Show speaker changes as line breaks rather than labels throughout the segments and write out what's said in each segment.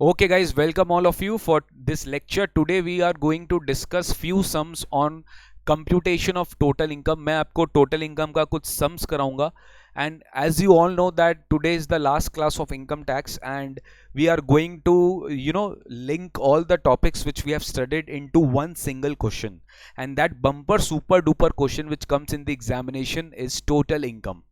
Okay guys, welcome all of you for this lecture. Today we are going to discuss few sums on computation of total income. मैं आपको total income का कुछ sums कराऊंगा, and as you all know that today is the last class of income tax and we are going to link all the topics which we have studied into one single question, and that bumper super duper question which comes in the examination is total income.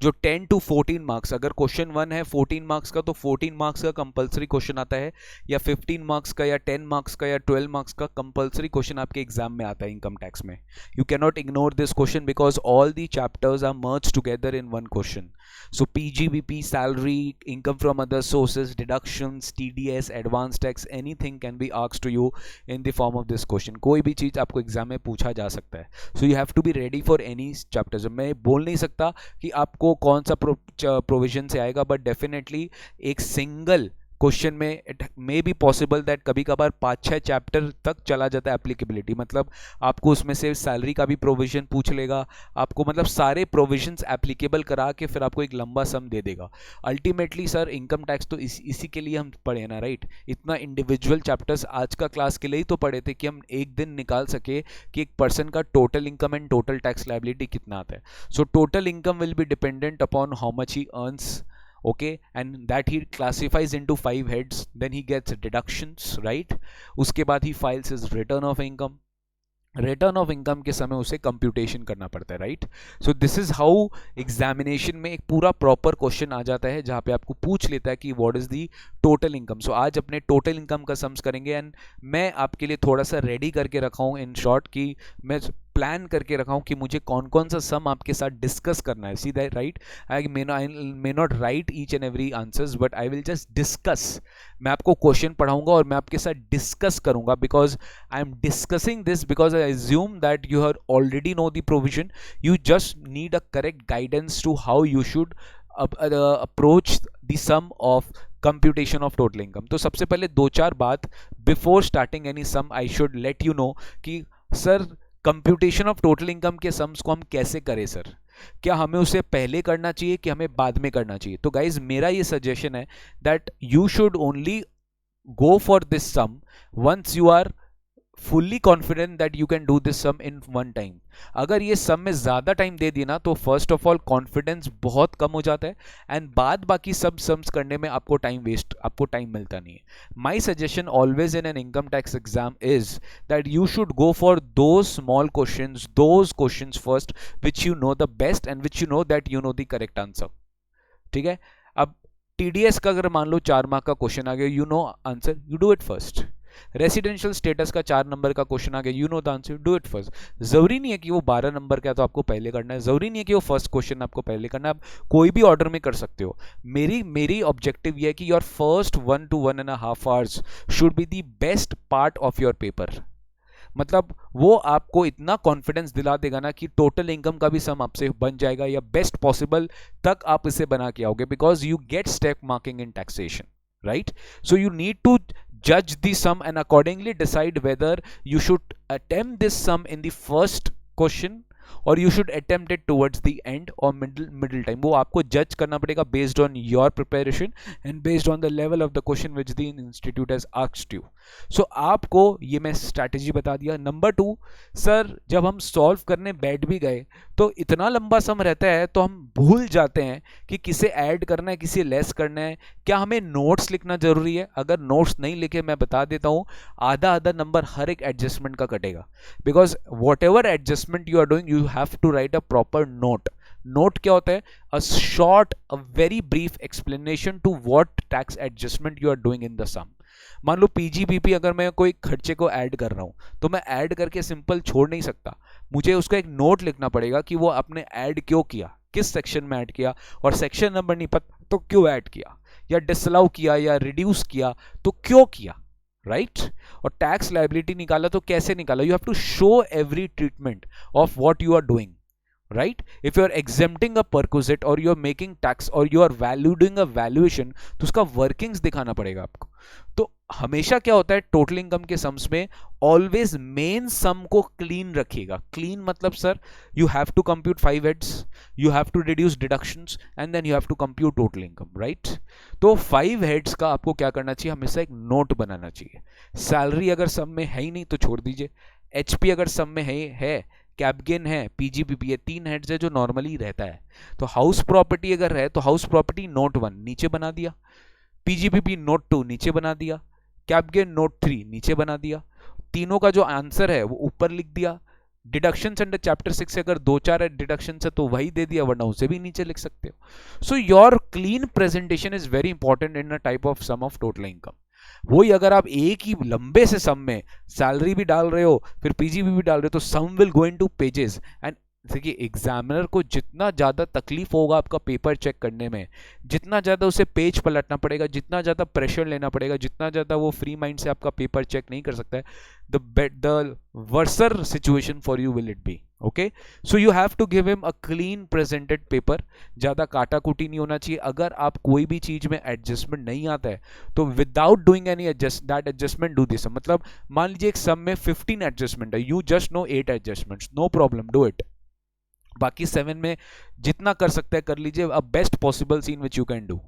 जो 10 to 14 marks, अगर question 1 है 14 marks का तो 14 marks का compulsory question आता है, या 15 marks का या 10 मार्क्स का या 12 मार्क्स का कंपलसरी क्वेश्चन आपके एग्जाम में आता है इनकम टैक्स में. You can not ignore this question because all the chapters are merge together in one question. So PGBP, salary, income from other sources, deductions, TDS, advance tax, anything can be asked to you in the form of this question. कोई भी चीज आपको exam में पूछा जा सकता है. So you have to be ready for any chapters. मैं बोल नहीं सकता कि आपको कौन सा प्रोविजन से आएगा, बट डेफिनेटली एक सिंगल क्वेश्चन में it may be possible that कभी कभार 5-6 चैप्टर तक चला जाता है एप्लीकेबिलिटी. मतलब आपको उसमें से सैलरी का भी प्रोविजन पूछ लेगा, आपको मतलब सारे प्रोविजंस एप्लीकेबल करा के फिर आपको एक लंबा सम दे देगा. अल्टीमेटली सर इनकम टैक्स तो इसी के लिए हम पढ़े ना, राइट? इतना इंडिविजुअल चैप्टर्स आज का क्लास के लिए ही तो पढ़े थे कि हम एक दिन निकाल सके कि एक पर्सन का total income and total tax liability कितना आता है. So total income will be dependent upon how much he earns, okay, and that he classifies into 5 heads. Then he gets deductions, right? उसके बाद ही files his return of income. Return of income के समय उसे computation करना पड़ता है, right? So this is how examination में एक पूरा प्रॉपर क्वेश्चन आ जाता है जहां पे आपको पूछ लेता है कि what is the total income. So आज अपने टोटल इनकम का सम्स करेंगे, एंड मैं आपके लिए थोड़ा सा रेडी करके रखा हूं इन शॉर्ट कि मैं प्लान करके रखा हूं कि मुझे कौन कौन सा सम आपके साथ डिस्कस करना है. See that, right? I may not right each and every answers, but I will just discuss. मैं आपको क्वेश्चन पढ़ाऊंगा और मैं आपके साथ डिस्कस करूंगा, because I am discussing this because I assume that you have already know the provision. You just need a correct guidance to how you should approach the sum of computation of total income. तो सबसे पहले 2-4 बात before starting any sum I should let you know कि sir computation of total income के sums को हम कैसे करें सर. क्या हमें उसे पहले करना चाहिए कि हमें बाद में करना चाहिए? तो गाइज मेरा ये सजेशन है that you should only go for this sum once you are fully confident that you can do this sum in one time. अगर ये सम में ज़्यादा टाइम दे दी ना तो फर्स्ट ऑफ ऑल कॉन्फिडेंस बहुत कम हो जाता है, एंड बाद बाकी सब सम्स करने में आपको टाइम मिलता नहीं है. My suggestion always in an income tax exam is that you should go for those small questions, those questions first which you know the best and which you know that you know the correct answer. ठीक है? अब TDS का अगर मान लो 4 mark का question आ गया, you know answer, you do it first. Residential status का 4 number का क्वेश्चन आ गया, you know the answer, do it first. जरूरी नहीं है कि वो 12 नंबर का तो आपको पहले करना है, जरूरी नहीं है कि वो फर्स्ट क्वेश्चन आपको पहले करना है. आप कोई भी ऑर्डर में कर सकते हो. मेरी ऑब्जेक्टिव ये है कि your first 1 to 1.5 hours should be the best part of your paper. मतलब वो आपको इतना कॉन्फिडेंस दिला देगा ना कि टोटल इनकम का भी सम आपसे बन जाएगा, या बेस्ट पॉसिबल तक आप इसे बना के आओगे, because you get step marking in taxation, right? So you need to judge the sum and accordingly decide whether you should attempt this sum in the first question or you should attempt it towards the end or middle time. वो आपको जज करना पड़ेगा based on your preparation and based on the level of the question which the institute has asked you. So आपको ये मैं strategy बता दिया. नंबर 2, सर जब हम सॉल्व करने बैठ भी गए तो इतना लंबा सम रहता है तो हम भूल जाते हैं कि किसे ऐड करना है, किसे लेस करना है. क्या हमें नोट्स लिखना जरूरी है? अगर नोट्स नहीं लिखे, मैं बता देता हूँ, आधा नंबर हर एक एडजस्टमेंट का कटेगा. Because whatever adjustment you are doing you have to write a proper note. Note क्या होता है? A short, a very brief explanation to what tax adjustment you are doing in the sum. मान लो PGBP अगर मैं कोई खर्चे को ऐड कर रहा हूं तो मैं ऐड करके सिंपल छोड़ नहीं सकता, मुझे उसका एक नोट लिखना पड़ेगा कि वो आपने ऐड क्यों किया, किस सेक्शन में ऐड किया, और सेक्शन नंबर नहीं पता तो क्यों ऐड किया, या डिसअलाउ किया या रिड्यूस किया तो क्यों किया, राइट? और टैक्स लायबिलिटी निकाला तो कैसे निकाला. You have to show every treatment of what you are doing, right? If you are exempting a perquisite or you are making tax or you are doing a valuation, तो उसका workings दिखाना पड़ेगा आपको. तो हमेशा क्या होता है टोटल इनकम के सम्स में, ऑलवेज मेन सम को क्लीन रखिएगा. क्लीन मतलब sir you have to compute 5 heads, you have to reduce deductions and then you have to compute total income, right? तो 5 हेड्स का आपको क्या करना चाहिए, हमेशा एक नोट बनाना चाहिए. सैलरी अगर सम में है ही नहीं तो छोड़ दीजिए. एचपी अगर सम में है, कैप गेन है, पीजीपीपी है, 3 हेड्स है जो नॉर्मली रहता है. तो हाउस प्रॉपर्टी अगर है तो हाउस प्रॉपर्टी नोट 1 नीचे बना दिया, पीजीपीपी नोट 2 नीचे बना दिया, कैप गेन नोट 3 नीचे बना दिया. तीनों का जो आंसर है वो ऊपर लिख दिया. डिडक्शंस अंडर चैप्टर 6 से अगर 2-4 डिडक्शंस है तो वही दे दिया, वरना उसे भी नीचे लिख सकते हो. So your clean presentation is very important in a type of sum of total income. वही अगर आप एक ही लंबे से सम में सैलरी भी डाल रहे हो फिर पीजीबी भी डाल रहे हो तो sum will go into pages. And देखिए एग्जामिनर को जितना ज़्यादा तकलीफ होगा आपका पेपर चेक करने में, जितना ज़्यादा उसे पेज पलटना पड़ेगा, जितना ज़्यादा प्रेशर लेना पड़ेगा, जितना ज़्यादा वो फ्री माइंड से आपका पेपर चेक नहीं कर सकता है, the worser situation for you will it be. Okay, so you have to give him a clean presented paper. ज़्यादा काटाकुटी नहीं होना चाहिए. अगर आप कोई भी चीज़ में एडजस्टमेंट नहीं आता है तो without doing any adjustment do this. मतलब मान लीजिए एक सम में 15 एडजस्टमेंट है, you just know 8 adjustments, no problem, do it. बाकी 7 में जितना कर सकते हैं कर लीजिए, a best possible scene which you can do.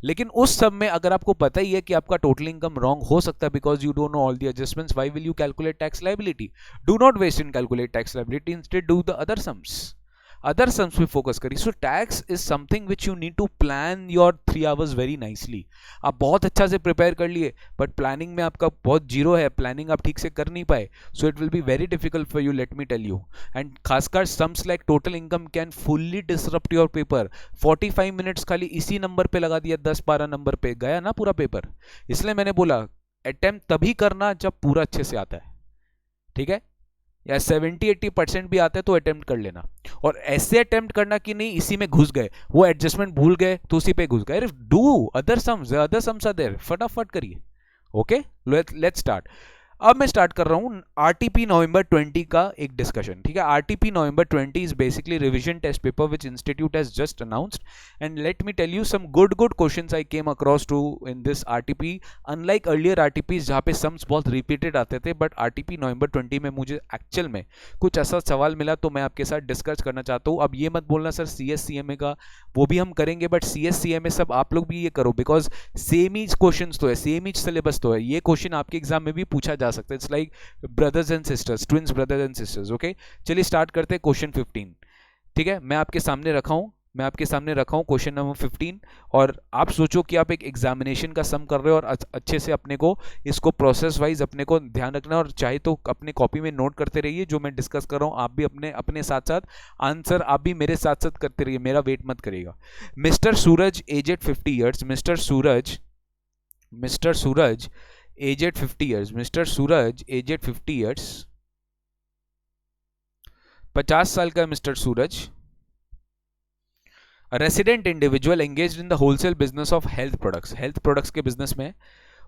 लेकिन उस सब में अगर आपको पता ही है कि आपका टोटल इनकम रॉन्ग हो सकता है because you don't know all the adjustments, why will you calculate tax liability? Do not waste in calculate tax liability, instead do the other sums पे फोकस करिए. So tax is something which you need to plan your 3 hours very nicely. आप बहुत अच्छा से prepare कर लिए but planning में आपका बहुत जीरो है, प्लानिंग आप ठीक से कर नहीं पाए, so it will be very difficult for you, let me tell you. And खासकर sums like total income can fully disrupt your paper. 45 minutes खाली इसी नंबर पे लगा दिया, 10-12 नंबर पे गया ना पूरा पेपर. इसलिए मैंने बोला अटेम्प्ट तभी करना जब पूरा अच्छे से आता है, ठीक है? या 70-80% भी आता है तो अटेम्प्ट कर लेना. और ऐसे अटेम्प्ट करना कि नहीं इसी में घुस गए, वो एडजस्टमेंट भूल गए तो उसी पे घुस गए. Do other sums are there, फटाफट करिए. Okay, let's start. अब मैं स्टार्ट कर रहा हूं आरटीपी नवंबर 20 का एक डिस्कशन, ठीक है? RTP November 20 is basically revision test paper which institute has just announced. And let me tell you some good questions I came across to in this RTP. Unlike earlier RTPs जहां पे sums बहुत repeated आते थे, but RTP November 20 में मुझे actual में कुछ ऐसा सवाल मिला तो मैं आपके साथ डिस्कस करना चाहता हूँ. अब ये मत बोलना सर CSCMA का वो भी हम करेंगे, बट CSCMA सब आप लोग भी ये करो बिकॉज सेम ही क्वेश्चन तो है, सेम ही सिलेबस तो है. ये क्वेश्चन आपके एग्जाम में भी पूछा जा सकता है. It's like brothers and sisters, twins brothers and sisters. Okay, चलिए स्टार्ट करते हैं क्वेश्चन 15. ठीक है, मैं आपके सामने रखा हूं क्वेश्चन नंबर 15. और आप सोचो कि आप एक एग्जामिनेशन का सम कर रहे हो और अच्छे से अपने को इसको प्रोसेस वाइज अपने को ध्यान रखना, और चाहे तो अपने कॉपी में नोट करते रहिए जो मैं डिस्कस कर रहा हूं. आप भी अपने साथ साथ आंसर आप भी मेरे साथ साथ करते रहिए, मेरा वेट मत करिएगा. मिस्टर सूरज एजेड 50 ईयर्स, मिस्टर सूरज aged 50 years, Mr. Suraj aged 50 years, 50 साल का mister Suraj, resident individual engaged in the wholesale business of health products के बिजनेस में.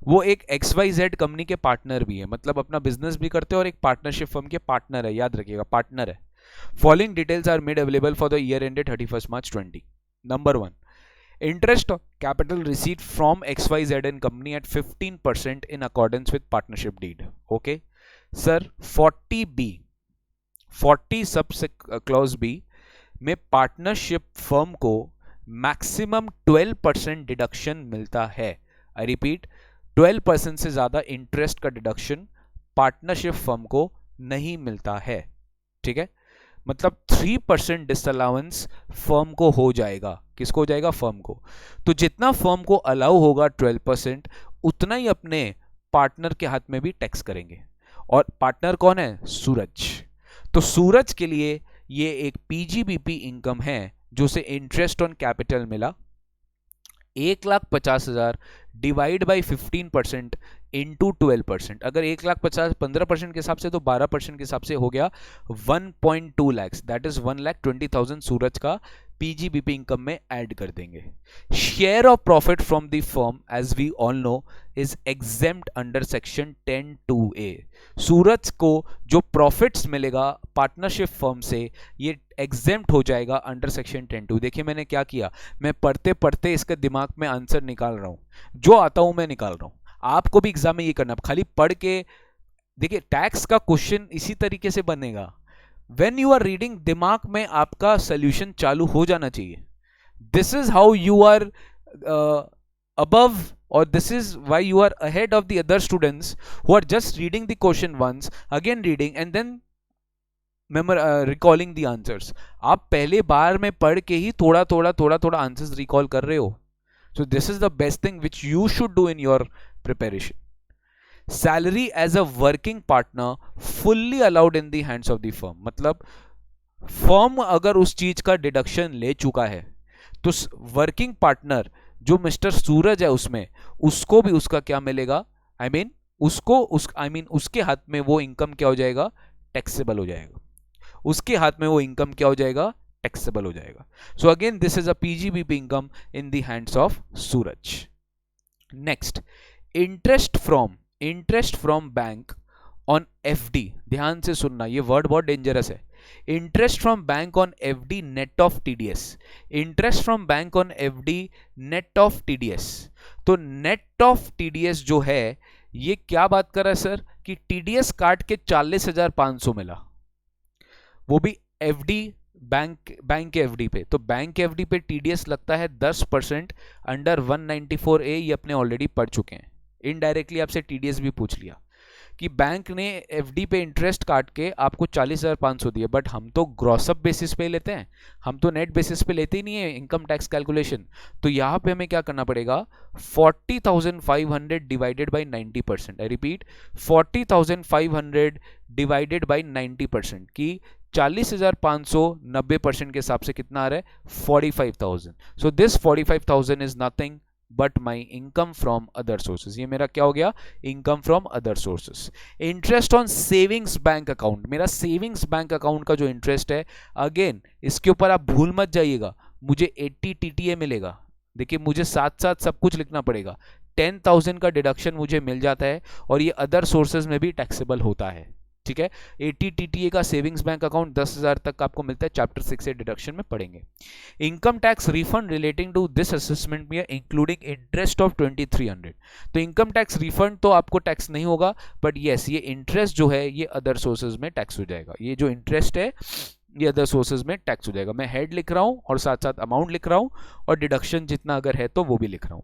वो एक XYZ कंपनी के पार्टनर भी है, मतलब अपना बिजनेस भी करते हैं और एक पार्टनरशिप फर्म के पार्टनर है, याद रखिएगा पार्टनर है. Following details are made available for the year ended 31 March 20. Number 1, interest capital receipt from XYZ and company at 15% in accordance with partnership deed. Okay sir, 40 सब clause B में partnership firm को maximum 12% deduction मिलता है. I repeat, 12% से ज्यादा interest का deduction partnership firm को नहीं मिलता है. ठीक है, मतलब 3% डिसअलाउंस फर्म को हो जाएगा. किसको हो जाएगा? फर्म को. तो जितना फर्म को अलाउ होगा 12%, उतना ही अपने पार्टनर के हाथ में भी टैक्स करेंगे. और पार्टनर कौन है? सूरज. तो सूरज के लिए ये एक PGBP इनकम है जो से इंटरेस्ट ऑन कैपिटल मिला. 1,50,000 डिवाइड बाई 15% इंटू 12%. अगर 1,50,000 15% के हिसाब से तो 12% के हिसाब से हो गया 1.2 लाख. दैट इज 1,20,000 सूरज का पीजीबीपी इनकम में ऐड कर देंगे। Share of profit from the firm as we all know is exempt under section 10(2)(a। Suraj को जो प्रॉफिट्स मिलेगा पार्टनरशिप फर्म से ये एग्जेम्प्ट हो जाएगा अंडर सेक्शन 10(2). देखिए मैंने क्या किया, मैं पढ़ते पढ़ते इसके दिमाग में आंसर निकाल रहा हूं, जो आता हूं मैं निकाल रहा हूं। आपको भी एग्जाम में ये करना, खाली पढ़ के देखिए टैक्स का क्वेश्चन इसी तरीके से बनेगा। व्हेन यू आर रीडिंग, दिमाग में आपका सोल्यूशन चालू हो जाना चाहिए। This is how you are above, or this is why you are ahead of the other students who are just reading the question once, again reading and then recalling the answers। आप पहले बार में पढ़ के ही थोड़ा थोड़ा answers recall कर रहे हो। so this is the best thing which you should do in your preparation। Salary as a working partner fully allowed in the hands of the firm, मतलब फर्म अगर उस चीज का डिडक्शन ले चुका है तो वर्किंग पार्टनर जो मिस्टर सूरज है उसमें, उसको भी उसका क्या मिलेगा, उसके हाथ में वो इनकम क्या हो जाएगा, टैक्सेबल हो जाएगा। उसके हाथ में वो इनकम क्या हो जाएगा, टैक्सेबल हो जाएगा। So again this is a PGBP income in the hands of Suraj. Next, interest from bank on FD. ध्यान से सुनना, ये वर्ड बहुत डेंजरस है। Interest from bank on FD net of TDS. Interest from bank on FD net of TDS. तो net of TDS जो है ये क्या बात कर रहा है सर, कि टीडीएस काट के 40,500 मिला, वो भी एफडी, बैंक के एफडी पे। तो बैंक के एफडी पे टीडीएस लगता है 10% अंडर 194A, ये अपने ऑलरेडी पढ़ चुके हैं। इनडायरेक्टली आपसे टीडीएस भी पूछ लिया कि बैंक ने एफडी पे इंटरेस्ट काट के आपको 40,500 दिया, बट हम तो ग्रॉसअप बेसिस पे लेते हैं, हम तो नेट बेसिस पे लेते ही नहीं है इनकम टैक्स कैलकुलेशन। तो यहाँ पे हमें क्या करना पड़ेगा, 40,500 divided by 90%। I repeat, 40,500 divided by 90%, की 40,500 90% के हिसाब से कितना आ रहा है, 45,000। So this 45,000 is nothing but my income from other sources. ये मेरा क्या हो गया, income from other sources. Interest on savings bank account, मेरा सेविंग्स बैंक अकाउंट का जो इंटरेस्ट है, अगेन इसके ऊपर आप भूल मत जाइएगा, मुझे 80 टीटीए मिलेगा। देखिए मुझे साथ साथ सब कुछ लिखना पड़ेगा। 10,000 का डिडक्शन मुझे मिल जाता है और ये अदर सोर्सेज में भी टैक्सेबल होता है। ठीक है, 80 टीटीए का सेविंग्स बैंक अकाउंट 10,000 तक आपको मिलता है, चैप्टर 6 से डिडक्शन में पढ़ेंगे। Income tax refund relating to this assessment में इंक्लूडिंग इंटरेस्ट ऑफ 2,300। तो इनकम टैक्स रिफंड तो आपको टैक्स नहीं होगा, बट यस ये इंटरेस्ट जो है ये अदर सोर्सेज में टैक्स हो जाएगा। ये जो इंटरेस्ट है ये अदर सोर्सेज में टैक्स हो जाएगा। मैं हेड लिख रहा हूं और साथ साथ अमाउंट लिख रहा हूं और डिडक्शन जितना अगर है तो वो भी लिख रहा हूं।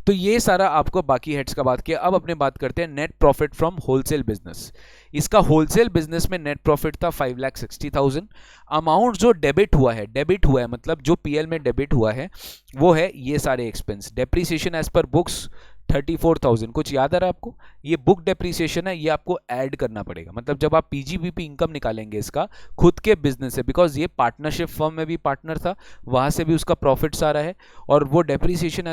तो ये सारा आपको बाकी हेड्स का बात किया। अब अपने बात करते हैं net profit from wholesale business. इसका होलसेल बिजनेस में नेट प्रॉफिट था 5,60,000। अमाउंट जो डेबिट हुआ है मतलब जो पीएल में डेबिट हुआ है वो है ये सारे expense. Depreciation as per books 34,000। कुछ याद आ रहा है आपको, ये बुक डेप्रीसिएशन है, ये आपको ऐड करना पड़ेगा। मतलब जब आप पीजीबीपी इनकम निकालेंगे इसका खुद के बिजनेस से, बिकॉज ये पार्टनरशिप फर्म में भी पार्टनर था, वहां से भी उसका प्रॉफिट्स आ रहा है, और वो डेप्रीसिएशन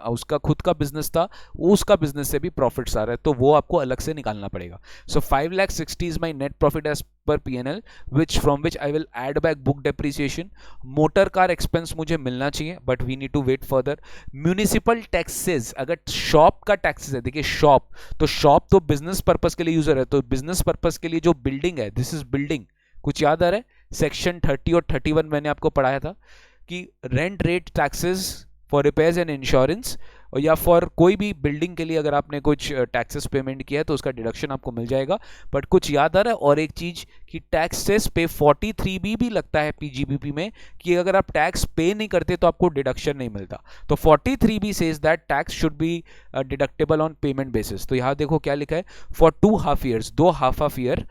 उसका खुद का बिजनेस था, उसका बिजनेस से भी प्रॉफिट्स आ रहा है, तो वो आपको अलग से निकालना पड़ेगा। So 5,60,000 is my net profit as per PNL, from which I will add back book depreciation. Motor car expense मुझे मिलना चाहिए, but we need to wait further. Municipal taxes, अगर शॉप का टैक्सेस है, देखिए शॉप तो बिजनेस पर्पस के लिए यूजर है, तो बिजनेस पर्पस के लिए जो बिल्डिंग है, दिस इज बिल्डिंग। कुछ याद आ रहा है, सेक्शन 30 और 31 मैंने आपको पढ़ाया था कि rent rate taxes for repairs and insurance, या फॉर कोई भी बिल्डिंग के लिए अगर आपने कुछ टैक्सेस पेमेंट किया है तो उसका डिडक्शन आपको मिल जाएगा। बट कुछ याद आ रहा है और एक चीज कि टैक्सेस पे 43B भी लगता है पीजीबीपी में, कि अगर आप टैक्स पे नहीं करते तो आपको डिडक्शन नहीं मिलता। तो 43B says that tax should be deductible on payment basis. तो यहाँ देखो क्या लिखा है, for 2 half years, 2 half year,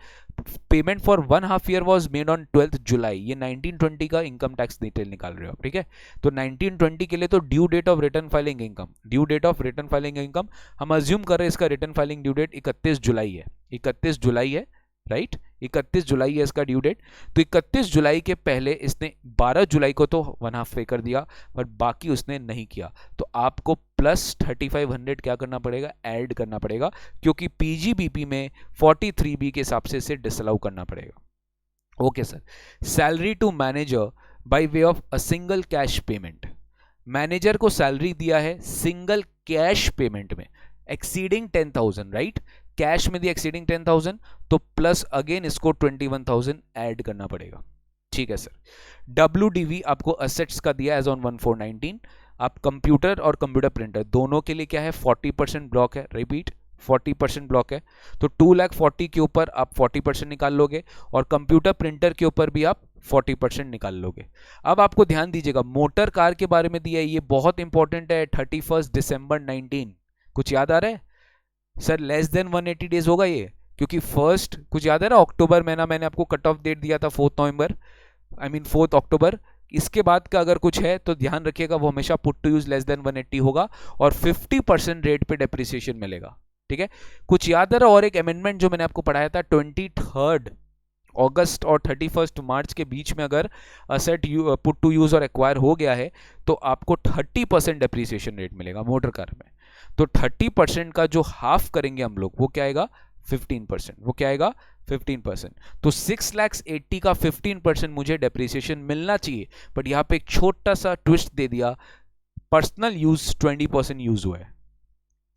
payment for 1 half year was made on 12th जुलाई। ये 1920 का इनकम टैक्स डिटेल निकाल रहे हो आप, ठीक है। तो 1920 के लिए तो due date of return filing income, हम अज्यूम कर रहे हैं इसका रिटर्न फाइलिंग ड्यू डेट 31 जुलाई है, 31 जुलाई है, राइट, 31 जुलाई है इसका ड्यू डेट। तो 31 जुलाई के पहले इसने 12 जुलाई को तो 1 हाफ पे कर दिया, बट बाकी उसने नहीं किया, तो आपको प्लस 3,500 क्या करना पड़ेगा, ऐड करना पड़ेगा, क्योंकि पीजीबीपी में 43B के हिसाब से इसे डिसअलाउ करना पड़ेगा। Okay sir. Salary to manager by way of a single cash payment. Manager को सैलरी दिया है सिंगल कैश पेमेंट में एक्सीडिंग 10,000, राइट, कैश में दिया एक्सीडिंग 10,000, तो प्लस अगेन इसको 21,000 ऐड करना पड़ेगा। ठीक है सर। WDV आपको असेट्स का दिया एज ऑन 1419। आप कंप्यूटर और कंप्यूटर प्रिंटर दोनों के लिए क्या है, 40% ब्लॉक है, रिपीट 40% ब्लॉक है, तो 2,40,000 के ऊपर आप 40% निकाल लोगे और कंप्यूटर प्रिंटर के ऊपर भी आप 40% निकाल लोगे। अब आपको ध्यान दीजिएगा, मोटर कार के बारे में दिया है, ये बहुत इंपॉर्टेंट है। 31 दिसंबर 19, कुछ याद आ रहा है सर? लेस देन 180 डेज होगा ये, क्योंकि फर्स्ट कुछ याद है ना, अक्टूबर महीना मैंने आपको कट ऑफ डेट दिया था 4 नवंबर, आई मीन 4 अक्टूबर। इसके बाद का अगर कुछ है तो ध्यान रखिएगा, वो हमेशा put to use less than 180 होगा और 50% रेट पे डेप्रिसिएशन मिलेगा। ठीक है, कुछ याद है? और एक अमेंडमेंट जो मैंने आपको पढ़ाया था 23 अगस्त और 31 मार्च के बीच में अगर असेट पुट टू यूज और एक्वायर हो गया है तो आपको 30% डेप्रिसिएशन रेट मिलेगा मोटर कार में। तो 30% का जो हाफ करेंगे हम लोग वो क्या आएगा, 15%। वो क्या आएगा, 15%। तो 6,80,000 का 15% मुझे डेप्रिसिएशन मिलना चाहिए, बट यहां पे एक छोटा सा ट्विस्ट दे दिया, पर्सनल यूज 20% यूज हुआ है,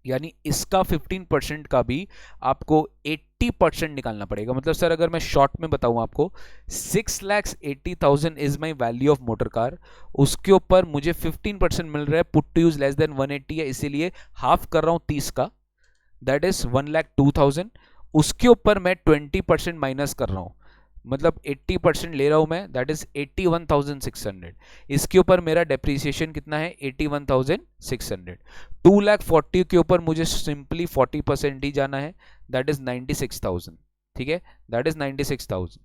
यानी इसका 15% का भी आपको 80% निकालना पड़ेगा। मतलब सर अगर मैं शॉर्ट में बताऊं आपको, 6,80,000 is my value of motor car, उसके ऊपर मुझे 15% मिल रहा है, put to use less than 180 है, इसीलिए हाफ कर रहा हूं 30 का, दैट इज 1,02,000। उसके ऊपर मैं 20% माइनस कर रहा हूं, मतलब 80% ले रहा हूं मैं, दैट इज 81,600। इसके ऊपर मेरा डेप्रिसिएशन कितना है, 81,600। 2,40,000 के ऊपर मुझे सिंपली 40% ही जाना है, दैट इज 96,000। ठीक है, दैट इज 96,000।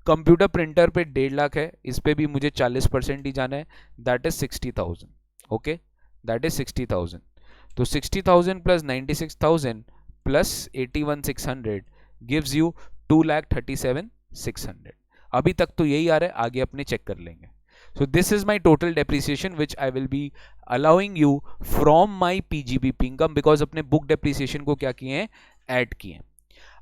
कंप्यूटर प्रिंटर पे 1.5 लाख है, इस पे भी मुझे 40% ही जाना है, that is 60,000। Okay, that is 60,000। तो 60,000 प्लस 96,000 प्लस 81,600 गिव्स यू 2,37,600। अभी तक तो यही आ रहा है, आगे अपने चेक कर लेंगे। सो this is my total depreciation which I will be allowing you from my PGBP income, because अपने बुक डेप्रिसिएशन को क्या किए हैं, ऐड किए हैं।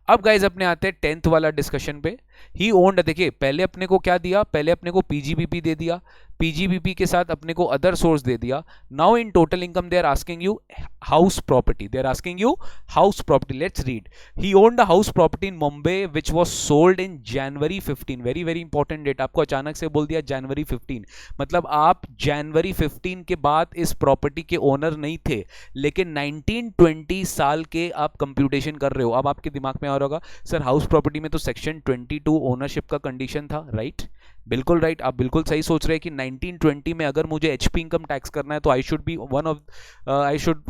अब गाइज अपने आते हैं 10th वाला डिस्कशन पे। ही ओन्ड, देखिए पहले अपने को क्या दिया, पहले अपने को PGBP दे दिया, PGBP के साथ अपने को अदर सोर्स दे दिया। Now in total income they are asking you house property, they are asking you house property. Let's read. He owned a house property in Mumbai which was sold in January 15, very very important date, आपको अचानक से बोल दिया January 15, मतलब आप January 15 के बाद इस प्रॉपर्टी के ओनर नहीं थे, लेकिन 1920 साल के आप कंप्यूटेशन कर रहे हो। अब आपके दिमाग में आ रहा होगा सर हाउस प्रॉपर्टी में तो सेक्शन 22 ओनरशिप का कंडीशन था, राइट? बिल्कुल राइट, आप बिल्कुल सही सोच रहे हैं कि 1920 में अगर मुझे HP इनकम टैक्स करना है तो I should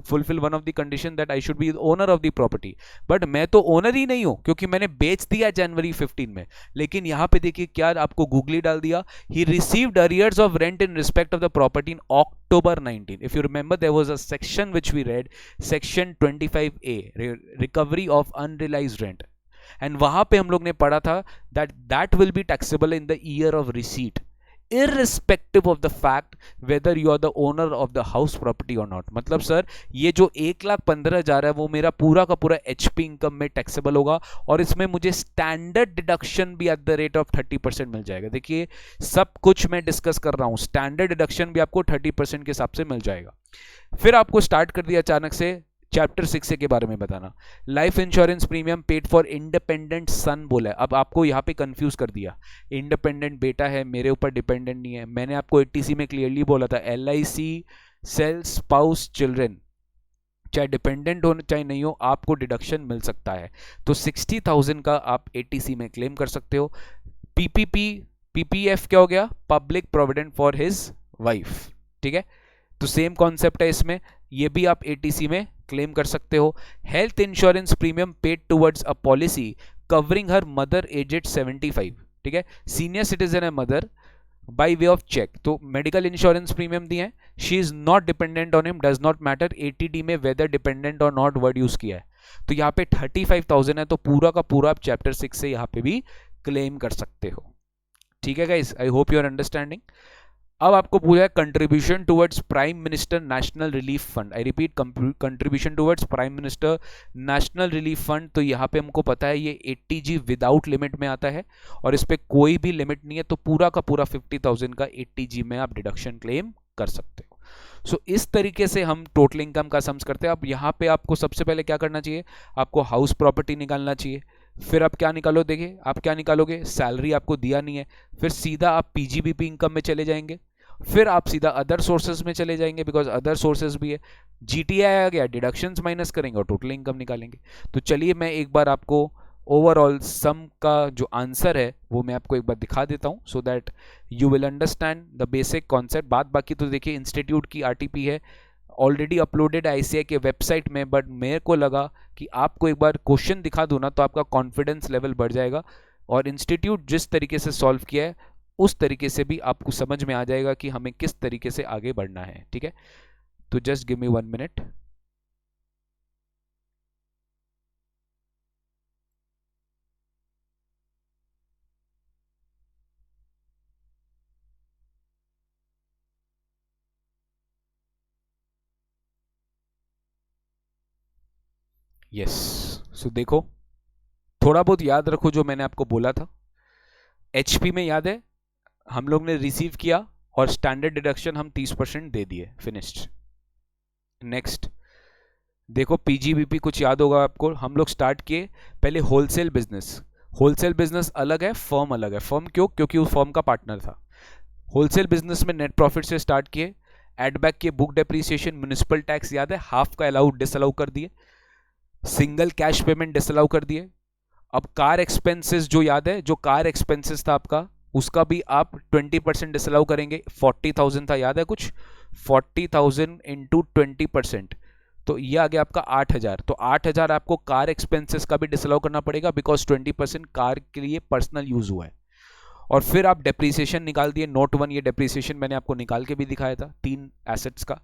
fulfil one of the condition that I should be owner of the property. But मैं तो ओनर ही नहीं हूं क्योंकि मैंने बेच दिया January 15 में। लेकिन यहां पे देखिए क्या आपको गूगली डाल दिया, he received arrears of rent in respect of the property in October 19। If you remember there was a section which we read, section 25A, recovery of unrealised rent, and वहां पे हम लोग ने पढ़ा था that will be taxable in the year of receipt irrespective of the fact whether you are the owner of the house property or not। मतलब sir ये जो 1,15,000 है वो मेरा पूरा का पूरा HP इनकम में टैक्सेबल होगा और इसमें मुझे स्टैंडर्ड डिडक्शन भी एट द रेट ऑफ 30% मिल जाएगा। देखिए सब कुछ मैं डिस्कस कर रहा हूं, स्टैंडर्ड डिडक्शन भी आपको 30% के हिसाब से मिल जाएगा। फिर आपको स्टार्ट कर दिया अचानक से चैप्टर 6 के बारे में बताना। Life insurance premium paid for independent son बोला है। अब आपको यहाँ पे कंफ्यूज कर दिया, इंडिपेंडेंट बेटा है मेरे ऊपर डिपेंडेंट नहीं है। मैंने आपको 80C में क्लियरली बोला था LIC सेल्स स्पाउस चिल्ड्रन, चाहे डिपेंडेंट हो चाहे नहीं हो आपको डिडक्शन मिल सकता है। तो 60,000 का आप 80C में क्लेम कर सकते हो। PPF क्या हो गया, public provident for his wife, ठीक है। तो सेम कॉन्सेप्ट है इसमें, ये भी आप 80C में क्लेम कर सकते हो। Health insurance premium paid towards a policy covering her mother aged 75, ठीक है, सीनियर सिटीजन है mother, by way of cheque. तो मेडिकल इंश्योरेंस प्रीमियम दिए हैं, she is not dependent on him, does not matter 80D में whether dependent और not word use किया है। तो यहाँ पे 35,000 है, तो पूरा का पूरा आप चैप्टर 6 से यहाँ पे भी क्लेम कर सकते हो। ठीक है guys, I hope you are understanding. अब आपको पूछा है contribution towards prime minister national relief fund. I repeat, contribution towards prime minister national relief fund. तो यहाँ पे हमको पता है ये 80G विदाउट लिमिट में आता है और इस पे कोई भी लिमिट नहीं है, तो पूरा का पूरा 50,000 का 80G में आप डिडक्शन क्लेम कर सकते हो। सो इस तरीके से हम टोटल इनकम का सम्स करते हैं। अब यहाँ पे आपको सबसे पहले क्या करना चाहिए, आपको हाउस प्रॉपर्टी निकालना चाहिए। फिर आप क्या निकालो, देखिए आप क्या निकालोगे, सैलरी आपको दिया नहीं है, फिर सीधा आप पीजीबीपी इनकम में चले जाएंगे, फिर आप सीधा अदर सोर्सेज में चले जाएंगे बिकॉज अदर सोर्सेज भी है, जीटीआई आ गया, डिडक्शंस माइनस करेंगे और टोटल इनकम निकालेंगे। तो चलिए मैं एक बार आपको ओवरऑल सम का जो आंसर है वो मैं आपको एक बार दिखा देता हूं so that you will understand the basic concept. बात बाकी तो देखिए इंस्टीट्यूट की आरटीपी है, ऑलरेडी अपलोडेड आईसीआई के वेबसाइट में, बट मेरे को लगा कि आपको एक बार क्वेश्चन दिखा दूं ना तो आपका कॉन्फिडेंस लेवल बढ़ जाएगा और इंस्टीट्यूट जिस तरीके से सॉल्व किया है उस तरीके से भी आपको समझ में आ जाएगा कि हमें किस तरीके से आगे बढ़ना है। ठीक है, तो just give me 1 minute. Yes, so देखो थोड़ा बहुत याद रखो जो मैंने आपको बोला था। एचपी में याद है हम लोग ने रिसीव किया और स्टैंडर्ड डिडक्शन हम 30% दे दिए, फिनिश्ड। नेक्स्ट देखो पीजीबीपी कुछ याद होगा आपको, हम लोग स्टार्ट किए पहले होलसेल बिजनेस। होलसेल बिजनेस अलग है, फर्म अलग है। फर्म क्यों, क्योंकि उस फर्म का पार्टनर था। होलसेल बिजनेस में नेट प्रॉफिट से स्टार्ट किए, एडबैक किए, बुक डेप्रीसिएशन, म्युनिसिपल टैक्स याद है हाफ का अलाउ डिसअलाउ कर दिए, सिंगल कैश पेमेंट डिसअलाउ कर दिए। अब कार एक्सपेंसेस जो याद है, जो कार एक्सपेंसेस था आपका उसका भी आप 20% डिसअलाउ करेंगे। 40,000 था याद है कुछ, 40,000 इंटू 20%, तो ये आ गया आपका 8,000। तो 8,000 आपको कार एक्सपेंसेस का भी डिसअलाउ करना पड़ेगा बिकॉज 20% कार के लिए पर्सनल यूज हुआ है। और फिर आप डेप्रीसिएशन निकाल दिए, नोट 1 ये डेप्रीसिएशन मैंने आपको निकाल के भी दिखाया था 3 एसेट्स का।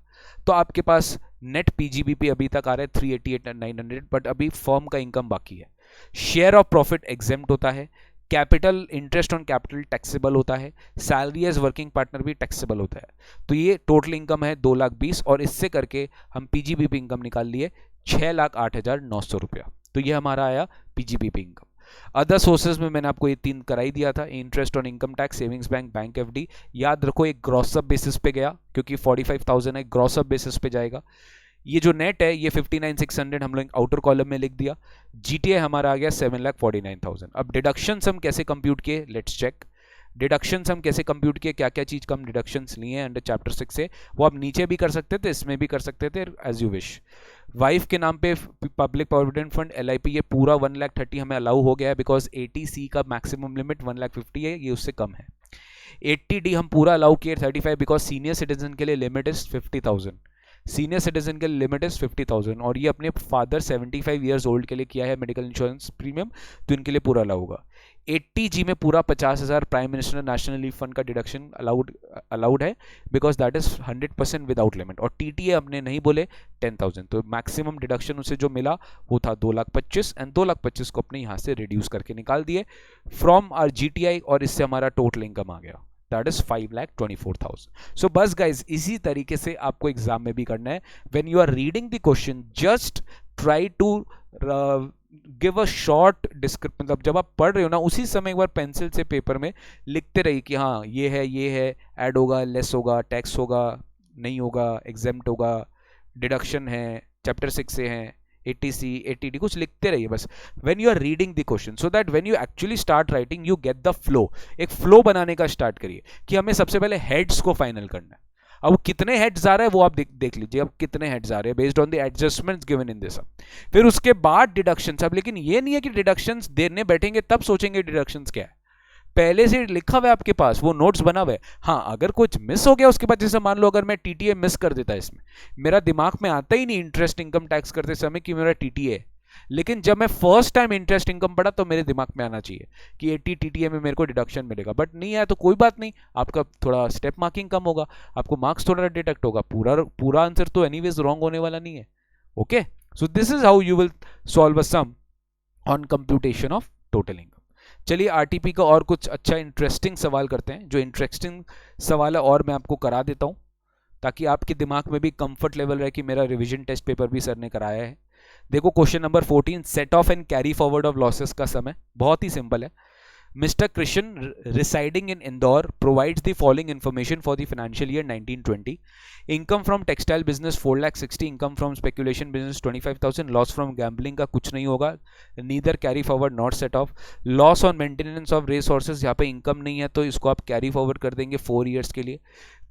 तो आपके पास नेट पीजीबीपी अभी तक आ रहा है 388 एंड 900, बट अभी फर्म का इनकम बाकी है। शेयर ऑफ प्रॉफिट एग्जेम्प्ट होता है, capital interest on capital taxable होता है, सैलरी एज वर्किंग पार्टनर भी टैक्सेबल होता है। तो ये टोटल इनकम है 2,20,000 और इससे करके हम पीजीबीपी इनकम निकाल लिए 6,08,900 रुपया। तो ये हमारा आया पीजीबीपी इनकम। अदर सोर्सेज में मैंने आपको ये 3 कराई दिया था, interest on income tax, savings bank, bank FD. याद रखो एक ग्रॉसअप बेसिस पे गया क्योंकि 45,000 है, ग्रॉसअप बेसिस पे जाएगा। ये जो नेट है ये 59,600 हम लोग आउटर कॉलम में लिख दिया। जीटीआई हमारा आ गया 7,49,000। अब डिडक्शंस हम कैसे कंप्यूट किए, लेट्स चेक। डिडक्शंस हम कैसे कंप्यूट किए, क्या क्या चीज का हम डिडक्शंस लिए अंडर चैप्टर 6 से, वो आप नीचे भी कर सकते थे, इसमें भी कर सकते थे, एज यू विश। वाइफ के नाम पे पब्लिक प्रोविडेंट फंड एलआईपी ये पूरा 1,30,000 हमें अलाउ हो गया है बिकॉज 80C का मैक्सिमम लिमिट 1,50,000 है, ये उससे कम है। 80D हम पूरा अलाउ किए 35 बिकॉज सीनियर सिटीजन के लिए लिमिट इज 50,000। सीनियर सिटीजन के लिमिट इज 50,000 और ये अपने फादर 75 ईयर्स ओल्ड के लिए किया है मेडिकल इंश्योरेंस प्रीमियम, तो इनके लिए पूरा अलाउ होगा। 80G में पूरा 50,000 prime minister national relief fund का डिडक्शन अलाउड है because that is 100% without limit. और टीटीए हमने नहीं बोले 10,000, तो मैक्सिमम डिडक्शन उसे जो मिला वो था 2,25,000 एंड 2,25,000 को अपने यहाँ से रिड्यूस करके निकाल दिए फ्रॉम आर जीटीआई और इससे हमारा टोटल इनकम आ गया दैट इज 5,24,000। सो बस गाइज इसी तरीके से आपको एग्जाम में भी करना है। When you are reading the question just try to give a short description, मतलब जब आप पढ़ रहे हो ना उसी समय एक बार पेंसिल से पेपर में लिखते रहिए कि हाँ ये है, ऐड होगा, लेस होगा, टैक्स होगा, नहीं होगा, एग्जेम्प्ट होगा, डिडक्शन है, चैप्टर 6 से है, 80C 80D कुछ लिखते रहिए बस when you are reading the question so that when you actually start writing you get the flow. एक फ्लो बनाने का स्टार्ट करिए कि हमें सबसे पहले हेड्स को फाइनल करना है। अब कितने हेड्स आ रहे हैं वो आप देख लीजिए, अब कितने हेड्स आ रहे हैं based on the adjustments given in this. फिर उसके बाद डिडक्शंस। अब लेकिन ये नहीं है कि डिडक्शंस देने बैठेंगे तब सोचेंगे डिडक्शंस क्या है, पहले से लिखा हुआ है आपके पास, वो नोट्स बना हुआ है। हाँ अगर कुछ मिस हो गया उसके बाद, जैसे मान लो अगर मैं टीटीए मिस कर देता इसमें, मेरा दिमाग में आता ही नहीं इंटरेस्ट इनकम टैक्स करते समय कि मेरा टीटीए है, लेकिन जब मैं फर्स्ट टाइम इंटरेस्ट इनकम पढ़ा तो मेरे दिमाग में आना चाहिए कि 80 टीटीए में मेरे को डिडक्शन मिलेगा, बट नहीं आया तो कोई बात नहीं, आपका थोड़ा स्टेप मार्किंग कम होगा, आपको मार्क्स थोड़ा डिडक्ट होगा, पूरा आंसर तो एनीवेज रॉन्ग होने वाला नहीं है। Okay, so this is how you will solve a sum on computation of total income. चलिए आरटीपी का और कुछ अच्छा इंटरेस्टिंग सवाल करते हैं, जो इंटरेस्टिंग सवाल है और मैं आपको करा देता हूं ताकि आपके दिमाग में भी कंफर्ट लेवल रहे कि मेरा रिवीजन टेस्ट पेपर भी सर ने कराया है। देखो question number 14, set of and carry forward of losses का समय बहुत ही सिंपल है। Mr. Krishan, residing in Indore, provides the following information for the financial year 1920. Income from textile business 4,60,000, income from speculation business 25,000, loss from gambling का कुछ नहीं होगा, neither carry forward not set off. Loss on maintenance of race horses, यहाँ पे income नहीं है तो इसको आप carry forward कर देंगे 4 years के लिए.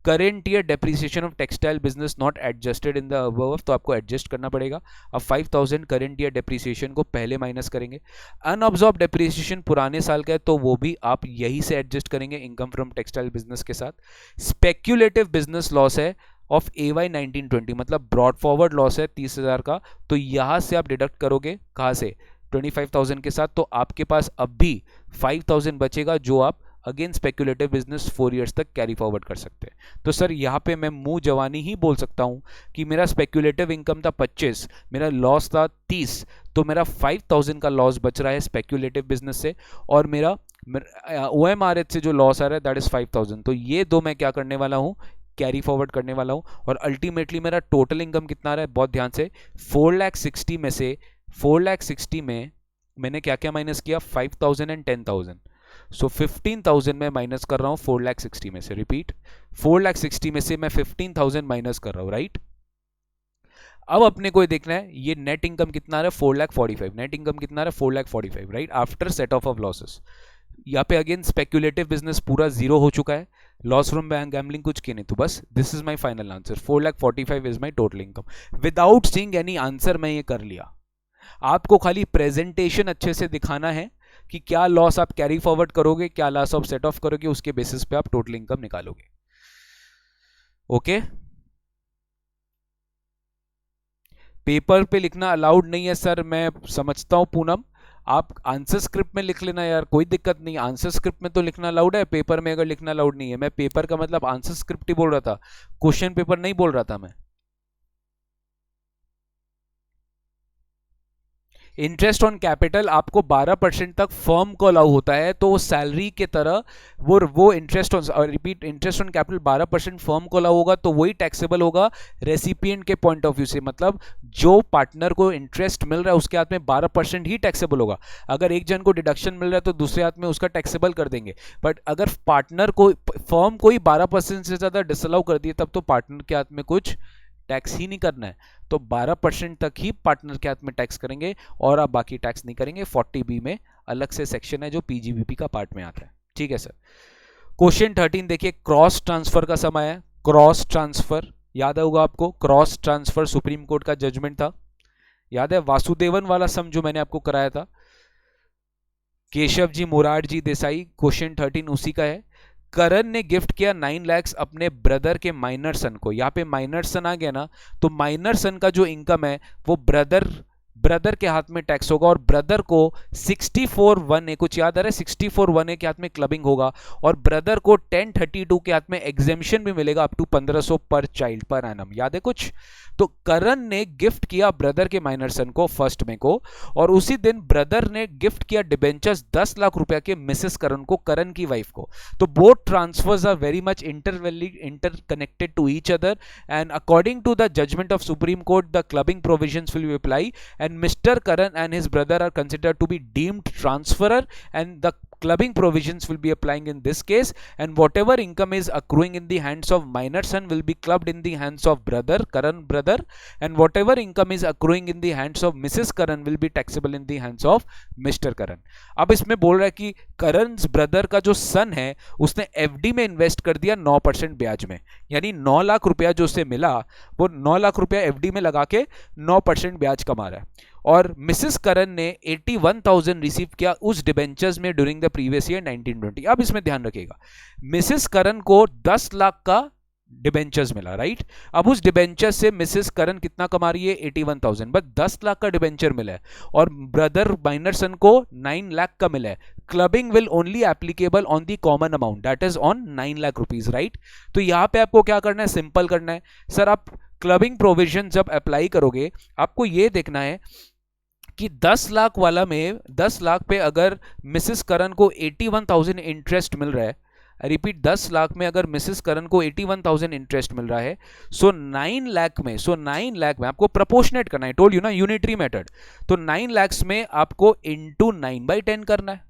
Current year depreciation of textile business not adjusted in the above, तो आपको एडजस्ट करना पड़ेगा। अब 5,000 करंट ईयर डेप्रिसिएशन को पहले माइनस करेंगे। अनअब्जॉर्ब डेप्रिसिएशन पुराने साल का है तो वो भी आप यही से एडजस्ट करेंगे इनकम फ्रॉम टेक्सटाइल बिजनेस के साथ। स्पेक्यूलेटिव बिजनेस लॉस है ऑफ AY 1920, मतलब ब्रॉड फॉरवर्ड लॉस है 30,000 का, तो यहां से आप डिडक्ट करोगे कहां से 25,000 के साथ, तो आपके पास अब भी 5,000 बचेगा जो आप अगेन स्पेक्यूलेटिव बिजनेस 4 इयर्स तक कैरी फॉरवर्ड कर सकते हैं। तो सर यहाँ पे मैं मुंह जवानी ही बोल सकता हूँ कि मेरा स्पेक्यूलेटिव इनकम था 25, मेरा लॉस था 30, तो मेरा 5,000 का लॉस बच रहा है स्पेक्यूलेटिव बिजनेस से, और मेरा OMRH से जो लॉस आ रहा है दैट इज 5,000। तो ये दो मैं क्या करने वाला हूँ, कैरी फॉरवर्ड करने वाला हूँ, और अल्टीमेटली मेरा टोटल इनकम कितना आ रहा है बहुत ध्यान से, 4,60,000 में से 4,60,000 में मैंने क्या क्या माइनस किया, 5,000 एंड 10,000, सो 15,000 में माइनस कर रहा हूं 4,60,000 में से। रिपीट, 4,60,000 में से मैं 15,000 माइनस कर रहा हूं, राइट। अब अपने को देखना है ये नेट इनकम कितना आ रहा है 4,45,000, नेट इनकम कितना आ रहा है 4,45,000, right, after set of losses. यहाँ पे अगेन स्पेक्यूलेटिव बिजनेस पूरा जीरो हो चुका है, लॉस फ्रॉम गैम्बलिंग कुछ किए नहीं, तो बस this is my final answer, 4,45,000 is my total income. Without seeing any answer मैं ये कर लिया। आपको खाली प्रेजेंटेशन अच्छे से दिखाना है कि क्या लॉस आप कैरी फॉरवर्ड करोगे, क्या लॉस आप सेट ऑफ करोगे, उसके बेसिस पे आप टोटल इनकम निकालोगे। ओके, पेपर पे लिखना अलाउड नहीं है सर, मैं समझता हूं पूनम, आप आंसर स्क्रिप्ट में लिख लेना यार, कोई दिक्कत नहीं, आंसर स्क्रिप्ट में तो लिखना अलाउड है, पेपर में अगर लिखना अलाउड नहीं है। मैं पेपर का मतलब आंसर स्क्रिप्ट ही बोल रहा था, क्वेश्चन पेपर नहीं बोल रहा था मैं। इंटरेस्ट ऑन कैपिटल आपको 12% तक फर्म को अलाउ होता है, तो वो सैलरी के तरह वो interest on, repeat, interest on capital 12% firm को अलाउ होगा, तो वही टैक्सेबल होगा रेसिपिएंट के पॉइंट ऑफ व्यू से, मतलब जो पार्टनर को इंटरेस्ट मिल रहा है उसके हाथ में 12% ही टैक्सेबल होगा। अगर एक जन को डिडक्शन मिल रहा है तो दूसरे हाथ में उसका टैक्सेबल कर देंगे, बट अगर पार्टनर को, फर्म को ही 12% से ज्यादा डिसअलाउ कर दिए तब तो पार्टनर के हाथ में कुछ टैक्स ही नहीं करना है, तो 12% तक ही पार्टनर के हाथ में टैक्स करेंगे और आप बाकी टैक्स नहीं करेंगे। 40B में अलग से सेक्शन है जो PGBP का पार्ट में आता है, ठीक है सर। क्वेश्चन 13 देखिए, क्रॉस ट्रांसफर का समय है। क्रॉस ट्रांसफर याद होगा आपको, क्रॉस ट्रांसफर सुप्रीम कोर्ट का जजमेंट था, याद है, वासुदेवन वाला सम जो मैंने आपको कराया था, केशव जी मोरारजी देसाई। क्वेश्चन 13 उसी का है। करण ने गिफ्ट किया 9 लाख अपने ब्रदर के माइनर सन को, यहाँ पे माइनर सन आ गया ना, तो माइनर सन का जो इनकम है वो ब्रदर के हाथ में टैक्स होगा, और ब्रदर को 64(1)(a) कुछ याद आ रहा है, 64(1)(a) के हाथ में क्लबिंग होगा, और ब्रदर को 1032 के हाथ में एग्जेम्पशन भी मिलेगा अप टू 1,500 पर चाइल्ड पर एनम, याद है कुछ। तो करण ने गिफ्ट किया ब्रदर के माइनर सन को 1 मई को, और उसी दिन ब्रदर ने गिफ्ट किया डिबेंचर्स 10 लाख रुपया के मिसेस करण को, करण की वाइफ को। तो both transfers are very much interconnected to each other, and according to the judgment of supreme court the clubbing provisions will be apply, and Mr. Karan and his brother are considered to be deemed transferor, and the clubbing provisions will be applying in this case, and whatever income is accruing in the hands of minor son will be clubbed in the hands of Karan brother, and whatever income is accruing in the hands of Mrs. Karan will be taxable in the hands of Mr. Karan। अब इसमें बोल रहा है कि Karan's brother का जो सन है उसने FD में इन्वेस्ट कर दिया 9% ब्याज में, यानी 9 लाख रुपया जो उसे मिला वो 9 लाख रुपया FD में लगा के 9% ब्याज कमा रहा है, और मिसेस करण ने 81,000 रिसीव किया उस डिबेंचर्स में ड्यूरिंग द प्रीवियस ईयर 1920। अब इसमें ध्यान रखिएगा, मिसेस करण को 10 लाख का डिबेंचर्स मिला, राइट। अब उस डिबेंचर से मिसेस करण कितना कमा रही है 81,000, बस 10 लाख का डिबेंचर मिला है, और ब्रदर माइनर सन को 9 लाख का मिला है। Clubbing will only applicable on the common amount that is on 9 lakh rupees, right. तो यहां पे आपको क्या करना है, सिंपल करना है सर, आप क्लबिंग प्रोविजन जब अप्लाई करोगे आपको ये देखना है कि 10 लाख वाला में 10 लाख पे अगर मिसेस करण को 81,000 इंटरेस्ट मिल रहा है, रिपीट 10 लाख में अगर मिसेस करण को 81,000 इंटरेस्ट मिल रहा है, सो 9 लाख में आपको प्रोपोर्शनेट करना है, टोल्ड यू ना यूनिटरी मेथड, तो 9 लाख में आपको इंटू 9/10 करना है,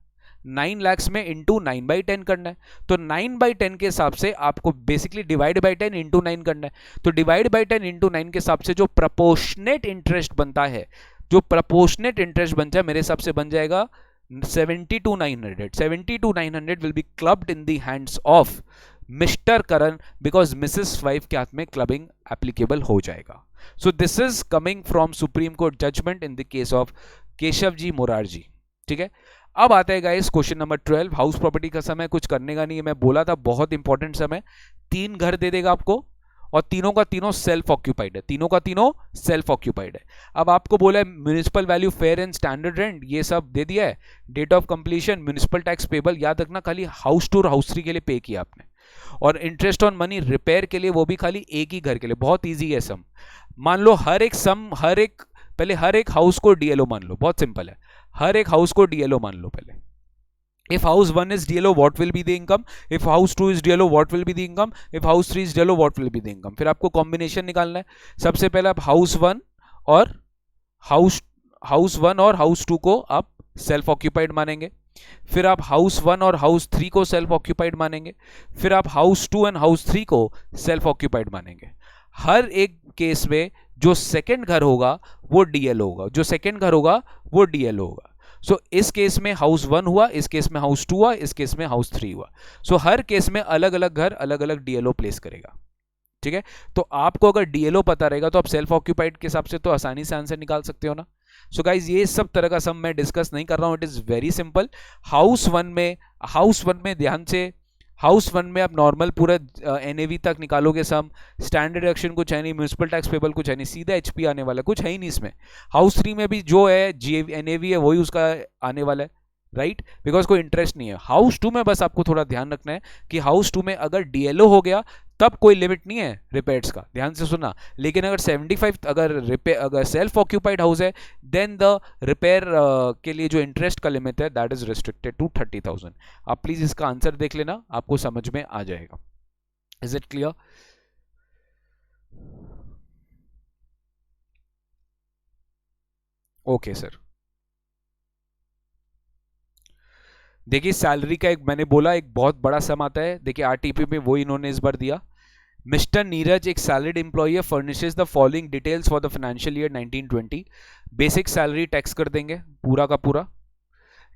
9 लाख में इंटू 9/10 करना है, तो 9/10 के हिसाब से आपको बेसिकली डिवाइड बाई 10 इंटू 9 करना है, तो डिवाइड बाई 10 इंटू 9 के हिसाब से जो प्रोपोर्शनेट इंटरेस्ट बनता है, जो प्रोपोर्शनेट इंटरेस्ट बनता है मेरे हिसाब से बन जाएगा 70 to 900. 70 to 900 will be clubbed in the hands of Mr. Karan because Mrs. Wife के हाथ में क्लबिंग एप्लीकेबल हो जाएगा. So this is coming from Supreme Court judgment in the case of Keshav ji Morarji. ठीक है, अब आता है guys question number 12. House property का समय कुछ करने का नहीं है, मैं बोला था बहुत इंपॉर्टेंट समय. 3 घर दे देगा आपको और तीनों का तीनों सेल्फ ऑक्यूपाइड है, तीनों का तीनों सेल्फ ऑक्यूपाइड है. अब आपको बोला है municipal value, fair and standard rent, ये सब दे दिया है. Date of completion, municipal tax payable, याद रखना खाली हाउस 2 और हाउस 3 के लिए पे किया आपने, और इंटरेस्ट ऑन मनी रिपेयर के लिए वो भी खाली एक ही घर के लिए. बहुत ईजी है सम. मान लो हर एक हाउस को डीएलओ मान लो, बहुत सिंपल है. हर एक हाउस को डीएलओ मान लो पहले. If house 1 is DLO, what will be the income? If house 2 is DLO, what will be the income? If house 3 is DLO, what will be the income? फिर आपको combination निकालना है. सबसे पहले आप हाउस 1 और हाउस 2 को आप सेल्फ ऑक्यूपाइड मानेंगे. फिर आप हाउस 1 और हाउस 3 को सेल्फ ऑक्यूपाइड मानेंगे. फिर आप हाउस 2 एंड हाउस 3 को सेल्फ ऑक्यूपाइड मानेंगे. हर एक केस में जो सेकंड घर होगा वो डीएलओ होगा, जो सेकंड घर होगा वो डीएलओ होगा. सो इस केस में हाउस 1 हुआ, इस केस में हाउस 2 हुआ, इस केस में हाउस 3 हुआ. सो हर केस में अलग अलग घर अलग अलग डीएलओ प्लेस करेगा. ठीक है, तो आपको अगर डीएलओ पता रहेगा तो आप सेल्फ ऑक्यूपाइड के हिसाब से तो आसानी से आंसर निकाल सकते हो ना. सो गाइज ये सब तरह का सम मैं डिस्कस नहीं कर रहा हूं, it is very simple. House one में ध्यान से, हाउस 1 में आप नॉर्मल पूरा एनएवी तक निकालोगे सम. स्टैंडर्ड डिडक्शन कुछ है नहीं, म्युनिसिपल टैक्स पेबल कुछ है नहीं, सीधा एचपी आने वाला, कुछ है ही नहीं इसमें. हाउस 3 में भी जो है जीएवी एनएवी है वही उसका आने वाला है, राइट, बिकॉज कोई इंटरेस्ट नहीं है. हाउस 2 में बस आपको थोड़ा ध्यान रखना है कि हाउस 2 में अगर डीएलओ हो गया तब कोई लिमिट नहीं है रिपेयर्स का, ध्यान से सुनना. लेकिन अगर 75 अगर सेल्फ ऑक्यूपाइड हाउस है देन द रिपेयर के लिए जो इंटरेस्ट का लिमिट है दैट इज रिस्ट्रिक्टेड टू 30,000. आप प्लीज इसका आंसर देख लेना, आपको समझ में आ जाएगा. Is it clear? Okay sir. देखिए सैलरी का एक मैंने बोला एक बहुत बड़ा सम आता है. देखिए आरटीपी में वो इन्होंने इस बार दिया. मिस्टर नीरज एक salaried employee furnishes the following details for the financial year 1920. Basic salary tax कर देंगे पूरा का पूरा,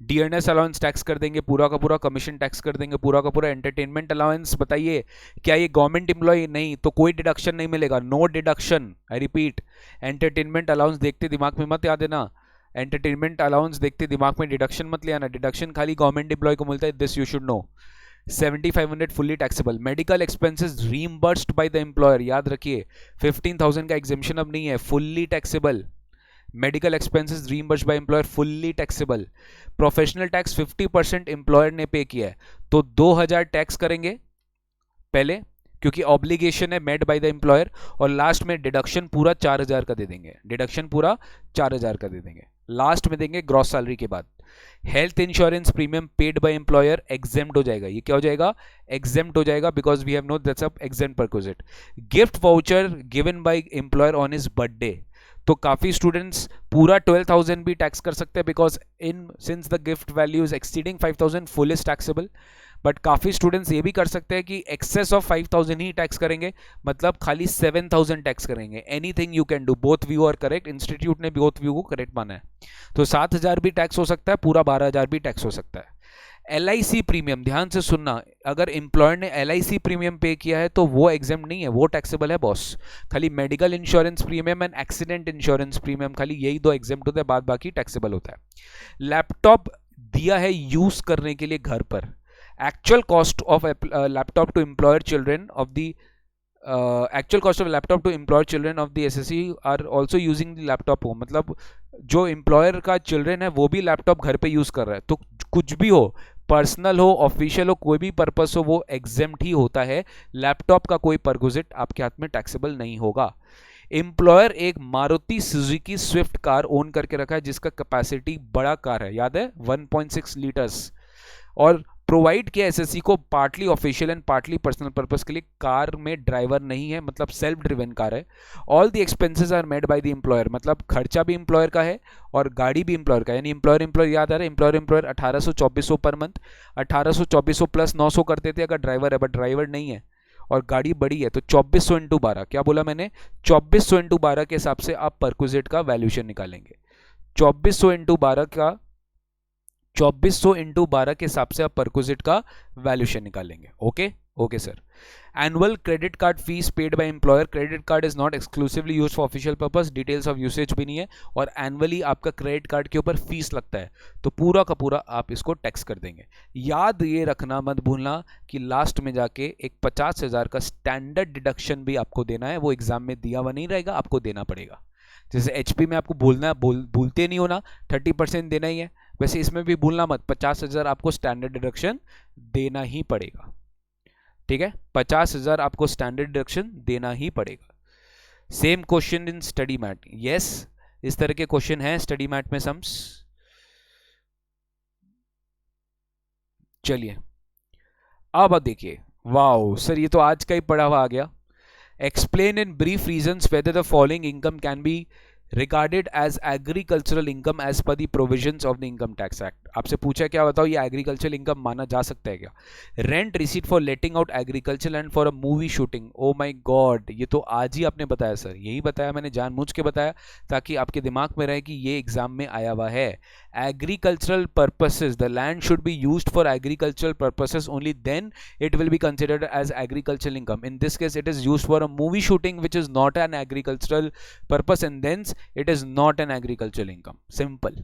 डीएनएस अलाउंस टैक्स कर देंगे पूरा का पूरा, कमीशन टैक्स कर देंगे पूरा का पूरा. एंटरटेनमेंट अलाउंस बताइए क्या ये गवर्नमेंट एम्प्लॉय? नहीं, तो कोई डिडक्शन नहीं मिलेगा, no deduction. I repeat, entertainment allowance देखते दिमाग में मत याद देना, एंटरटेनमेंट अलाउंस देखते दिमाग में डिडक्शन मत ले आना. डिडक्शन खाली गवर्नमेंट एम्प्लॉय को मिलता है, this you should know. 7500 fully taxable. Medical expenses reimbursed by the employer, याद रखिए 15,000 का एग्जेम्पशन अब नहीं है, fully taxable. Medical expenses reimbursed by employer, fully taxable. Professional tax 50% employer ने पे किया है तो 2000 टैक्स करेंगे पहले क्योंकि ऑब्लिगेशन है मेड बाय द एम्प्लॉयर, और लास्ट में डिडक्शन पूरा 4000 का दे देंगे, डिडक्शन पूरा 4000 का दे देंगे, लास्ट में देंगे ग्रॉस सैलरी के बाद. Health insurance premium paid by employer exempt हो जाएगा. ये क्या हो जाएगा? एग्जेम्प्ट हो जाएगा because we have no that's a exempt perquisite. Gift voucher given by employer on his birthday, तो काफी स्टूडेंट्स पूरा 12,000 भी टैक्स कर सकते हैं because in since the gift value is exceeding 5,000 full is taxable. But काफी स्टूडेंट्स ये भी कर सकते हैं कि एक्सेस ऑफ 5,000 ही टैक्स करेंगे, मतलब खाली 7,000 टैक्स करेंगे. Anything you can do, both view are correct. Institute ने बोथ व्यू को करेक्ट माना है. तो 7,000 भी टैक्स हो सकता है, पूरा 12,000 भी टैक्स हो सकता है. LIC प्रीमियम, ध्यान से सुनना, अगर एम्प्लॉयर ने LIC प्रीमियम पे किया है तो वो एग्जाम नहीं है, वो टैक्सेबल है बॉस. खाली medical insurance premium and accident insurance premium, खाली यही दो एग्जाम होते हैं, बाद बाकी टैक्सेबल होता है. लैपटॉप दिया है यूज करने के लिए घर पर. Actual cost of laptop to employer children of the actual cost of laptop to employer children of the SSC are also using the laptop home. मतलब जो employer का children है वो भी laptop घर पे यूज कर रहा है, तो कुछ भी हो, पर्सनल हो ऑफिशियल हो कोई भी पर्पस हो, वो एग्जेम्प्ट ही होता है. लैपटॉप का कोई परक्विजिट आपके हाथ में टैक्सेबल नहीं होगा. एम्प्लॉयर एक Maruti Suzuki Swift car own करके रखा है जिसका कैपेसिटी बड़ा कार है, याद है 1.6 लीटर्स, और प्रोवाइड किया एसएससी को partly official and partly personal purpose के लिए। कार में ड्राइवर नहीं है, मतलब सेल्फ ड्रिवन कार है। All the expenses are made by the employer, मतलब खर्चा भी एम्प्लॉयर का है और गाड़ी भी एम्प्लॉयर का है, यानी एम्प्लॉयर याद आ रहा है, एम्प्लॉयर 1800-2400 पर मंथ, 1800-2400 प्लस 900 कर देते अगर ड्राइवर है, बट ड्राइवर नहीं है और गाड़ी बड़ी है, तो 2400 इंटू 12, क्या बोला मैंने, 2400 इंटू 12 के हिसाब से आप परक्विजिट का वैल्यूएशन निकालेंगे। 2400 इंटू 12 का 2400 इंटू 12 के हिसाब से आप परक्विजिट का वैल्यूएशन निकालेंगे। Okay okay sir. Annual credit card fees paid by employer, credit card is not exclusively used for official purpose, details of usage भी नहीं है, और एनुअली आपका क्रेडिट कार्ड के ऊपर फीस लगता है, तो पूरा का पूरा आप इसको टैक्स कर देंगे। याद ये रखना मत भूलना कि लास्ट में जाके एक 50,000 का स्टैंडर्ड डिडक्शन भी आपको देना है, वो एग्जाम में दिया हुआ नहीं रहेगा, आपको देना पड़ेगा। जैसे एचपी में आपको भूलना भूलते नहीं होना 30% देना ही है, वैसे इसमें भी भूलना मत, 50,000 आपको स्टैंडर्ड डिडक्शन देना ही पड़ेगा। ठीक है, 50,000 आपको स्टैंडर्ड डिडक्शन देना ही पड़ेगा। Same question in study mat, yes इस तरह के क्वेश्चन हैं स्टडी मैट में सम्स। चलिए अब देखिए, वाओ सर ये तो आज का ही पढ़ा हुआ आ गया। Explain in brief reasons whether the following income can be regarded as agricultural income as per the provisions of the income tax act। आपसे पूछा क्या, बताओ ये एग्रीकल्चरल इनकम माना जा सकता है क्या? Rent receipt for letting out agriculture land for a movie shooting, O my God ये तो आज ही आपने बताया सर, यही बताया मैंने, जानबूझ के बताया ताकि आपके दिमाग में रहे कि ये एग्जाम में आया हुआ है। Agricultural purposes, the land should be used for agricultural purposes only, then it will be considered as agricultural income. In this case it is used for a movie shooting which is not an agricultural purpose and thence it is not an agricultural income, simple।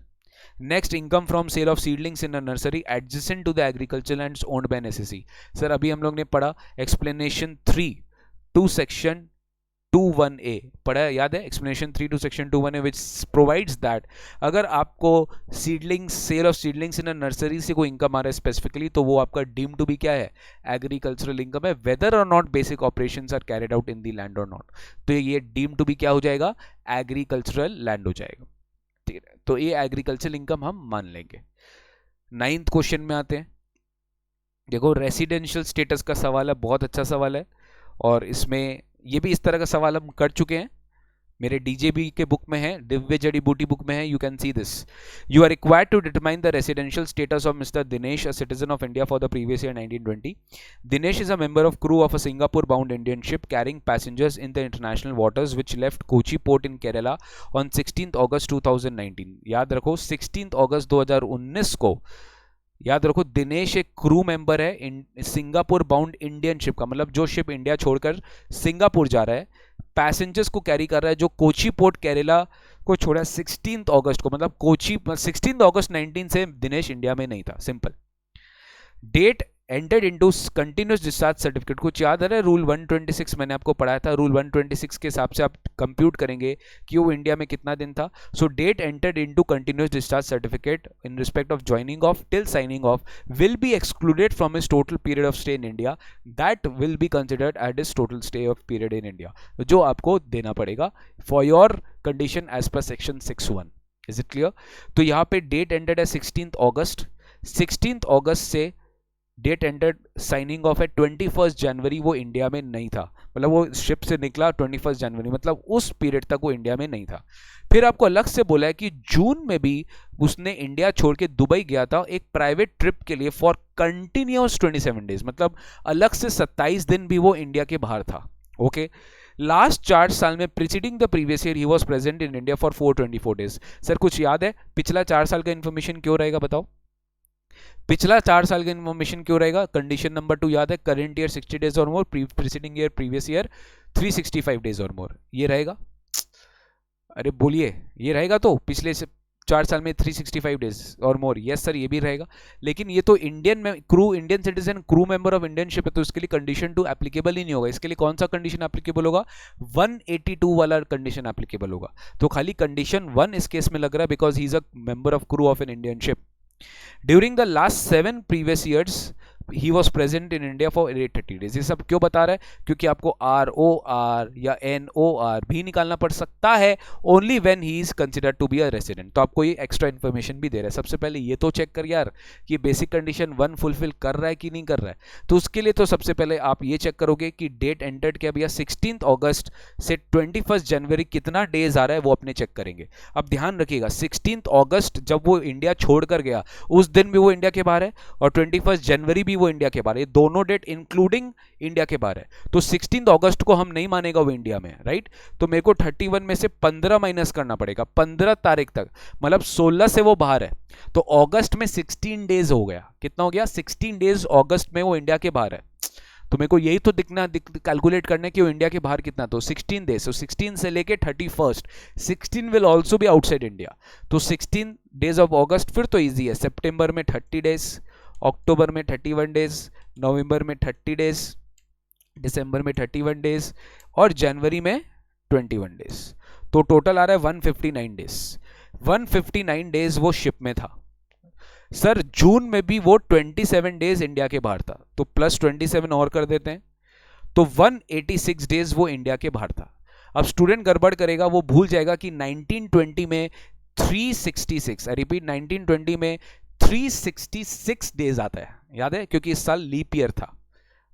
Next, income from sale of seedlings in a nursery adjacent to the agricultural lands owned by an SSC। Sir अभी हम लोग ने पढ़ा explanation 3 to section 21A पढ़ा है, याद है explanation 3 to section 21A which provides that अगर आपको seedlings sale of seedlings in a nursery से कोई income आ रहा है specifically, तो वो आपका deemed to be क्या है, agricultural income है, whether or not basic operations are carried out in the land or not। तो ये deemed to be क्या हो जाएगा, agricultural land हो जाएगा। ठीक है, तो ये agricultural income हम मान लेंगे। 9th क्वेश्चन में आते हैं। देखो रेसिडेंशियल स्टेटस का सवाल है, बहुत अच्छा सवाल है, और इसमें ये भी इस तरह का सवाल हम कर चुके हैं, मेरे डीजेबी के बुक में है, दिव्य जड़ी बूटी बुक में है, you can see this. You are required to determine the residential status of mister Dinesh, a citizen of India for the previous year 1920। Dinesh is a member of crew of a Singapore bound Indian ship carrying passengers in the international waters which left Kochi port in Kerala on 16 August 2019। याद रखो 16 August 2019 को, याद रखो दिनेश एक crew member है Singapore bound Indian ship का, मतलब जो शिप इंडिया छोड़कर सिंगापुर जा रहा है, पैसेंजर्स को कैरी कर रहा है, जो कोची पोर्ट केरला को छोड़ा 16 अगस्त को, मतलब कोची 16 अगस्त 19 से दिनेश इंडिया में नहीं था, simple. Date entered into continuous discharge certificate, कुछ याद आ रहा है, रूल 126 मैंने आपको पढ़ाया था, रूल 126 के हिसाब से आप कंप्यूट करेंगे कि वो इंडिया में कितना दिन था। So date entered into continuous discharge certificate in respect of joining of till signing off will be excluded from his total period of stay in India, that will be considered at his total stay of period in India, जो आपको देना पड़ेगा for your condition as per section 6(1). Is it clear? तो यहाँ पे date एंटेड है 16 अगस्त, 16 अगस्त से date एंटेड signing off है 21 जनवरी, वो इंडिया में नहीं था, मतलब वो शिप से निकला 21 जनवरी, मतलब उस पीरियड तक वो इंडिया में नहीं था। फिर आपको अलग से बोला है कि जून में भी उसने इंडिया छोड़ के दुबई गया था एक प्राइवेट ट्रिप के लिए फॉर कंटिन्यूअस 27 डेज, मतलब अलग से 27 दिन भी वो इंडिया के बाहर था। ओके, लास्ट 4 साल में preceding the previous year he was present in India for 424 days. Sir कुछ याद है पिछला 4 साल का इन्फॉर्मेशन क्यों रहेगा, बताओ पिछला 4 साल का इन्फॉर्मेशन क्यों रहेगा? कंडीशन नंबर 2 याद है, करंट ईयर 60 डेज और more, preceding year previous year 365 days और मोर, ये रहेगा। अरे बोलिए ये रहेगा, तो पिछले 4 साल में 365 डेज और मोर, यस सर ये भी रहेगा। लेकिन ये तो इंडियन में crew, Indian citizen crew member of Indian ship है, तो इसके लिए कंडीशन 2 एप्लीकेबल ही नहीं होगा। इसके लिए कौन सा कंडीशन एप्लीकेबल होगा? 182 वाला कंडीशन एप्लीकेबल होगा। तो खाली कंडीशन 1 इस केस में लग रहा है because he is a member of crew of an Indian ship. During the last 7 previous years, he was present in India for 830 days. ये सब क्यों बता रहा है? क्योंकि आपको ROR या NOR भी निकालना पड़ सकता है only when he is considered to be a resident. तो आपको ये एक्स्ट्रा इन्फॉर्मेशन भी दे रहा है। सबसे पहले ये तो चेक कर यार कि बेसिक कंडीशन 1 फुलफिल कर रहा है कि नहीं कर रहा है। तो उसके लिए तो सबसे पहले आप ये चेक करोगे कि डेट एंटर्ड क्या भैया 16 अगस्त से 21 जनवरी कितना डेज आ रहा है, वो अपने चेक करेंगे। अब ध्यान रखिएगा 16 अगस्त जब वो इंडिया छोड़कर गया उस दिन भी वो इंडिया के बाहर है, और 21 जनवरी भी वो इंडिया के बाहर है। दोनों डेट इंक्लूडिंग इंडिया के बाहर है। तो 16 अगस्त को हम नहीं मानेगा वो इंडिया में, राइट? तो मेरे को 31 में से 15 माइनस करना पड़ेगा, 15 तारीख तक, मतलब 16 से वो बाहर है। तो अगस्त में 16 डेज हो गया। कितना हो गया? 16 डेज अगस्त में वो इंडिया के बाहर है। तो मेरे को यही तो कैलकुलेट करना है कि वो इंडिया के बाहर कितना, तो 16 डेज। तो 16 से लेके 31 16 will also be outside India. तो 16 डेज ऑफ अगस्त फिर तो इजी है। सितंबर में 30 डेज, अक्टूबर में 31 डेज, नवंबर में 30 डेज, दिसंबर में 31 डेज, और जनवरी में 21 डेज। तो टोटल आ रहा है 159 डेज। 159 डेज वो शिप में था। सर जून में भी वो 27 डेज इंडिया के बाहर था, तो प्लस 27 और कर देते हैं, तो 186 डेज वो इंडिया के बाहर था। अब स्टूडेंट गड़बड़ करेगा, वो भूल जाएगा कि 1920 में 366, आई रिपीट 1920 में 366 डेज आता है, याद है? क्योंकि इस साल लीप ईयर था,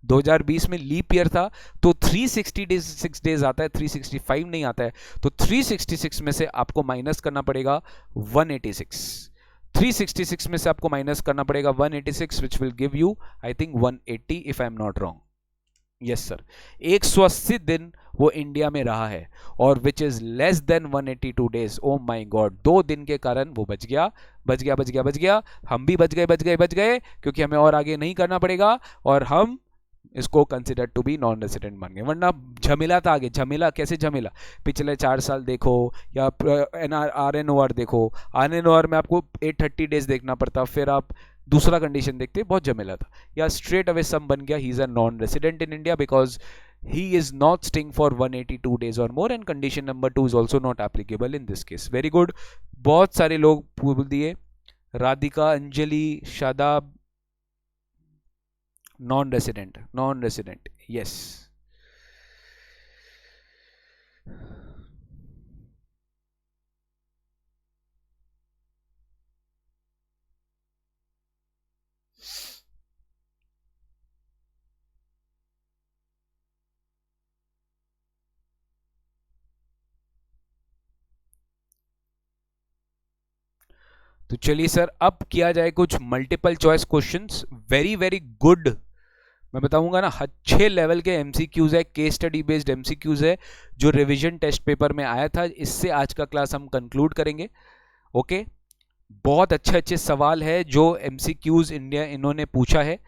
2020 में लीप ईयर था, तो 366 डेज आता है, 365 नहीं आता है। तो 366 में से आपको माइनस करना पड़ेगा 186। 366 में से आपको माइनस करना पड़ेगा 186, which will give you I think 180 if I am not wrong. Yes sir, 180 दिन वो इंडिया में रहा है, और which is less than 182 days. O my God, 2 दिन के कारण वो बच गया, बच गया, बच गया, बच गया। हम भी बच गए, बच गए, बच गए, क्योंकि हमें और आगे नहीं करना पड़ेगा, और हम इसको consider to be non resident मान गए। वरना झमेला था आगे। झमेला कैसे? झमेला पिछले 4 साल देखो, या RNOR देखो। RNOR में आपको 830 डेज देखना पड़ता, फिर आप दूसरा कंडीशन देखते, बहुत झमेला था। या स्ट्रेट अवे सम बन गया, he is a non resident in India because he is not staying for 182 days or more, and condition number 2 is also not applicable in this case. Very good, बहुत सारे लोग बोल दिए। Radhika, Anjali, Shadab, non resident, non resident, yes. तो चलिए sir, अब किया जाए कुछ multiple choice questions. Very very good, मैं बताऊंगा ना, अच्छे लेवल के एमसीक्यूज है, केस स्टडी बेस्ड एमसीक्यूज है, जो रिवीजन टेस्ट पेपर में आया था। इससे आज का क्लास हम कंक्लूड करेंगे। ओके, बहुत अच्छे अच्छे सवाल है जो एमसीक्यूज इंडिया इन्होंने पूछा है।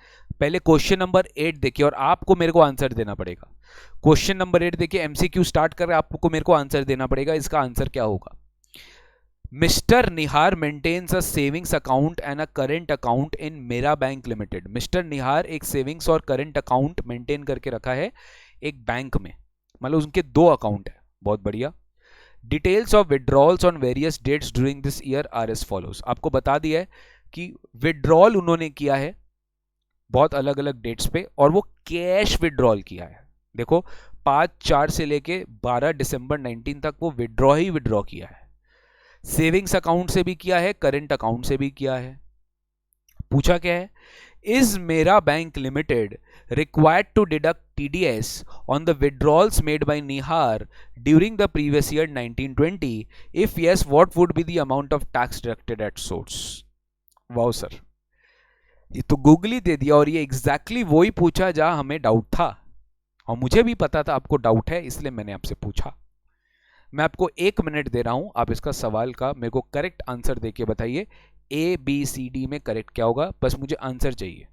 पहले क्वेश्चन नंबर 8 देखिए, और आपको मेरे को आंसर देना पड़ेगा। क्वेश्चन नंबर 8 देखिए, एमसीक्यू स्टार्ट कर रहे हैं, आपको मेरे को आंसर देना पड़ेगा। इसका आंसर क्या होगा? Mr. Nihar maintains a savings account and a current account in मेरा बैंक लिमिटेड। मिस्टर निहार एक सेविंग्स और करंट अकाउंट मेंटेन करके रखा है एक बैंक में, मतलब उनके 2 अकाउंट है। बहुत बढ़िया। Details of withdrawals on various dates during this year are as follows. आपको बता दिया है कि विड्रॉल उन्होंने किया है बहुत अलग अलग डेट्स पे, और वो कैश विड्रॉल किया है। देखो 5/4 से लेके 12 दिसंबर 19 तक वो विड्रॉ ही विड्रॉ किया है। सेविंग्स अकाउंट से भी किया है, करंट अकाउंट से भी किया है। पूछा क्या है? Is Meera bank limited required to deduct TDS on the withdrawals made by Nihar during the previous year 1920? If yes, what would be the amount of tax deducted at source? Wow sir, ये तो Google ही दे दिया, और ये exactly exactly वही पूछा जहां हमें doubt था, और मुझे भी पता था आपको डाउट है, इसलिए मैंने आपसे पूछा। मैं आपको 1 मिनट दे रहा हूं, आप इसका सवाल का मेरे को करेक्ट आंसर देके बताइए। ABCD में करेक्ट क्या होगा, बस मुझे आंसर चाहिए।